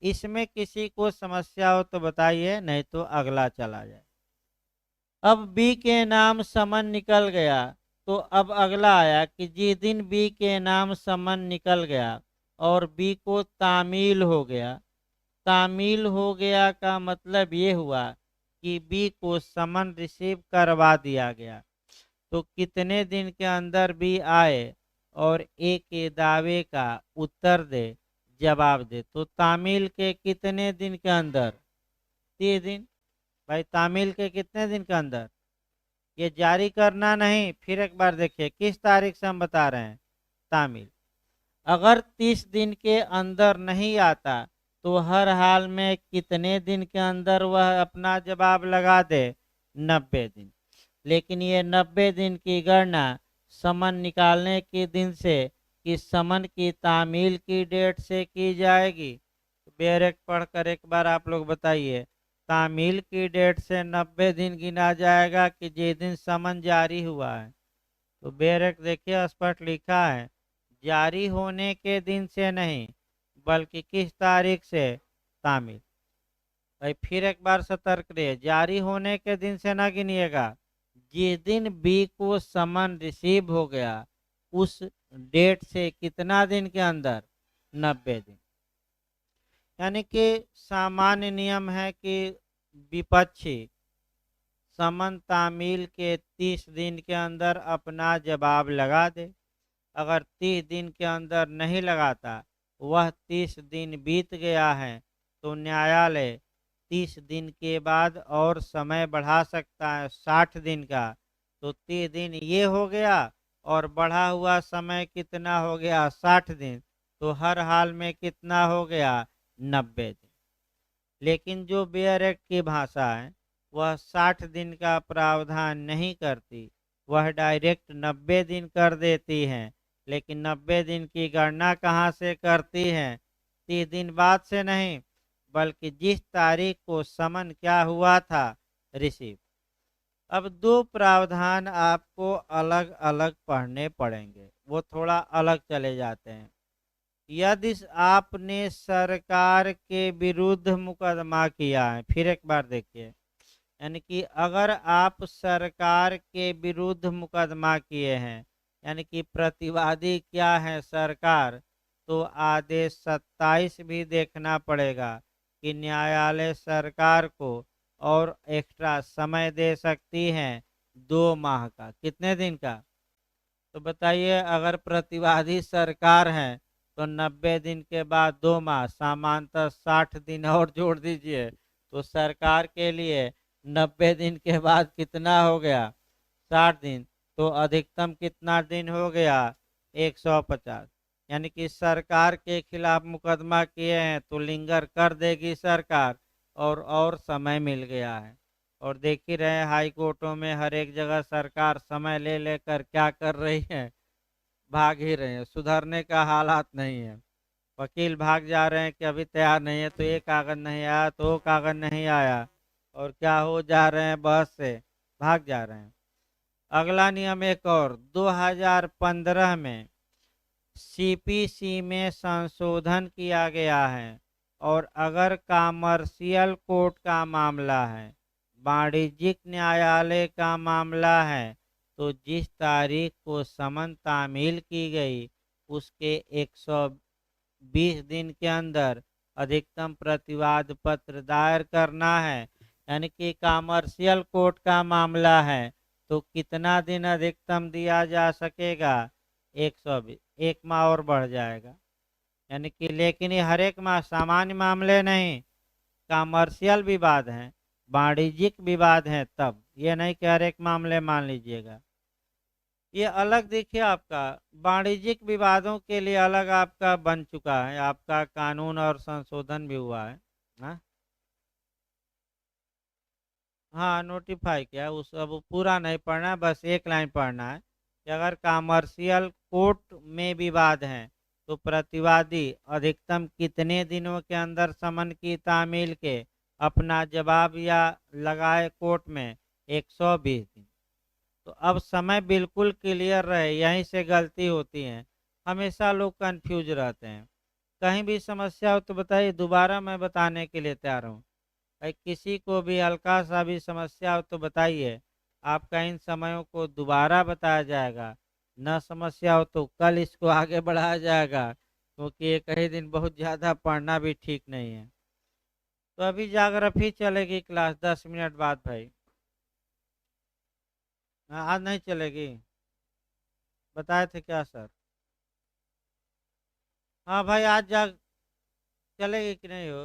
इसमें किसी को समस्या हो तो बताइए, नहीं तो अगला चला जाए। अब बी के नाम समन निकल गया, तो अब अगला आया कि जिस दिन बी के नाम समन निकल गया और बी को तामील हो गया, तामील हो गया का मतलब ये हुआ कि बी को समन रिसीव करवा दिया गया, तो कितने दिन के अंदर बी आए और ए के दावे का उत्तर दे, जवाब दे। तो तामील के कितने दिन के अंदर, 30 दिन। भाई तामील के कितने दिन के अंदर, ये जारी करना नहीं। फिर एक बार देखिए किस तारीख से हम बता रहे हैं, तामील। अगर 30 दिन के अंदर नहीं आता तो हर हाल में कितने दिन के अंदर वह अपना जवाब लगा दे, 90 दिन। लेकिन ये 90 दिन की गणना समन निकालने के दिन से कि समन की तामील की डेट से की जाएगी। बेरेक पढ़कर एक बार आप लोग बताइए, तामील की डेट से 90 दिन गिना जाएगा कि जिस दिन समन जारी हुआ है। तो बेरेक देखिए स्पष्ट लिखा है, जारी होने के दिन से नहीं, बल्कि किस तारीख से, तामील। भाई फिर एक बार सतर्क रहिए, जारी होने के दिन से ना गिनिएगा, जिस दिन बी को समन रिसीव हो गया उस डेट से कितना दिन के अंदर, 90 दिन। यानी कि सामान्य नियम है कि विपक्षी समन तामील के 30 दिन के अंदर अपना जवाब लगा दे। अगर 30 दिन के अंदर नहीं लगाता, वह 30 दिन बीत गया है, तो न्यायालय 30 दिन के बाद और समय बढ़ा सकता है 60 दिन का। तो 30 दिन ये हो गया और बढ़ा हुआ समय कितना हो गया, 60 दिन। तो हर हाल में कितना हो गया, 90 दिन। लेकिन जो बेयर एक्ट की भाषा है वह 60 दिन का प्रावधान नहीं करती, वह डायरेक्ट 90 दिन कर देती है। लेकिन 90 दिन की गणना कहाँ से करती है, 30 दिन बाद से नहीं, बल्कि जिस तारीख को समन क्या हुआ था, रिसीव। अब दो प्रावधान आपको अलग अलग पढ़ने पड़ेंगे, वो थोड़ा अलग चले जाते हैं। यदि आपने सरकार के विरुद्ध मुकदमा किया है, फिर एक बार देखिए, यानी कि अगर आप सरकार के विरुद्ध मुकदमा किए हैं, यानी कि प्रतिवादी क्या है, सरकार, तो आदेश 27 भी देखना पड़ेगा कि न्यायालय सरकार को और एक्स्ट्रा समय दे सकती है 2 माह का। कितने दिन का, तो बताइए, अगर प्रतिवादी सरकार है तो 90 दिन के बाद 2 माह, सामान्यतः 60 दिन और जोड़ दीजिए, तो सरकार के लिए 90 दिन के बाद कितना हो गया, 60 दिन। तो अधिकतम कितना दिन हो गया, 150। यानी कि सरकार के खिलाफ मुकदमा किए हैं तो लिंगर कर देगी सरकार, और समय मिल गया है। और देख ही रहे हाई कोर्टों में हर एक जगह सरकार समय ले लेकर क्या कर रही है, भाग ही रहे हैं, सुधरने का हालात नहीं है। वकील भाग जा रहे हैं कि अभी तैयार नहीं है, तो ये कागज नहीं आया, तो वो कागज नहीं आया, और क्या हो जा रहे हैं, बहस से भाग जा रहे हैं। अगला नियम एक और, 2015 में सीपीसी में संशोधन किया गया है, और अगर कॉमर्शियल कोर्ट का मामला है, वाणिज्यिक न्यायालय का मामला है, तो जिस तारीख को समन तामील की गई उसके 120 दिन के अंदर अधिकतम प्रतिवाद पत्र दायर करना है। यानी कि कॉमर्शियल कोर्ट का मामला है तो कितना दिन अधिकतम दिया जा सकेगा, 120, 1 माह और बढ़ जाएगा। यानी कि लेकिन ये हर एक माह, सामान्य मामले नहीं, कॉमर्शियल विवाद हैं, वाणिज्यिक विवाद हैं, तब ये नहीं कि हर एक मामले मान लीजिएगा। ये अलग देखिए, आपका वाणिज्यिक विवादों के लिए अलग आपका बन चुका है, आपका कानून और संशोधन भी हुआ है। हाँ हाँ, नोटिफाई किया, उस अब पूरा नहीं पढ़ना है, बस एक लाइन पढ़ना है कि अगर कॉमर्शियल कोर्ट में विवाद है तो प्रतिवादी अधिकतम कितने दिनों के अंदर समन की तामील के अपना जवाब या लगाए कोर्ट में, 120 दिन। तो अब समय बिल्कुल क्लियर रहे, यहीं से गलती होती है, हमेशा लोग कंफ्यूज रहते हैं। कहीं भी समस्या हो तो बताइए, दोबारा मैं बताने के लिए तैयार हूँ। भाई किसी को भी हल्का सा भी समस्या हो तो बताइए, आपका इन समयों को दोबारा बताया जाएगा। न समस्या हो तो कल इसको आगे बढ़ाया जाएगा, क्योंकि एक ही दिन बहुत ज़्यादा पढ़ना भी ठीक नहीं है। तो अभी जाग्राफी चलेगी क्लास 10 मिनट बाद भाई। हाँ, आज नहीं चलेगी, बताए थे क्या सर। हाँ भाई, आज चलेगी कि नहीं हो।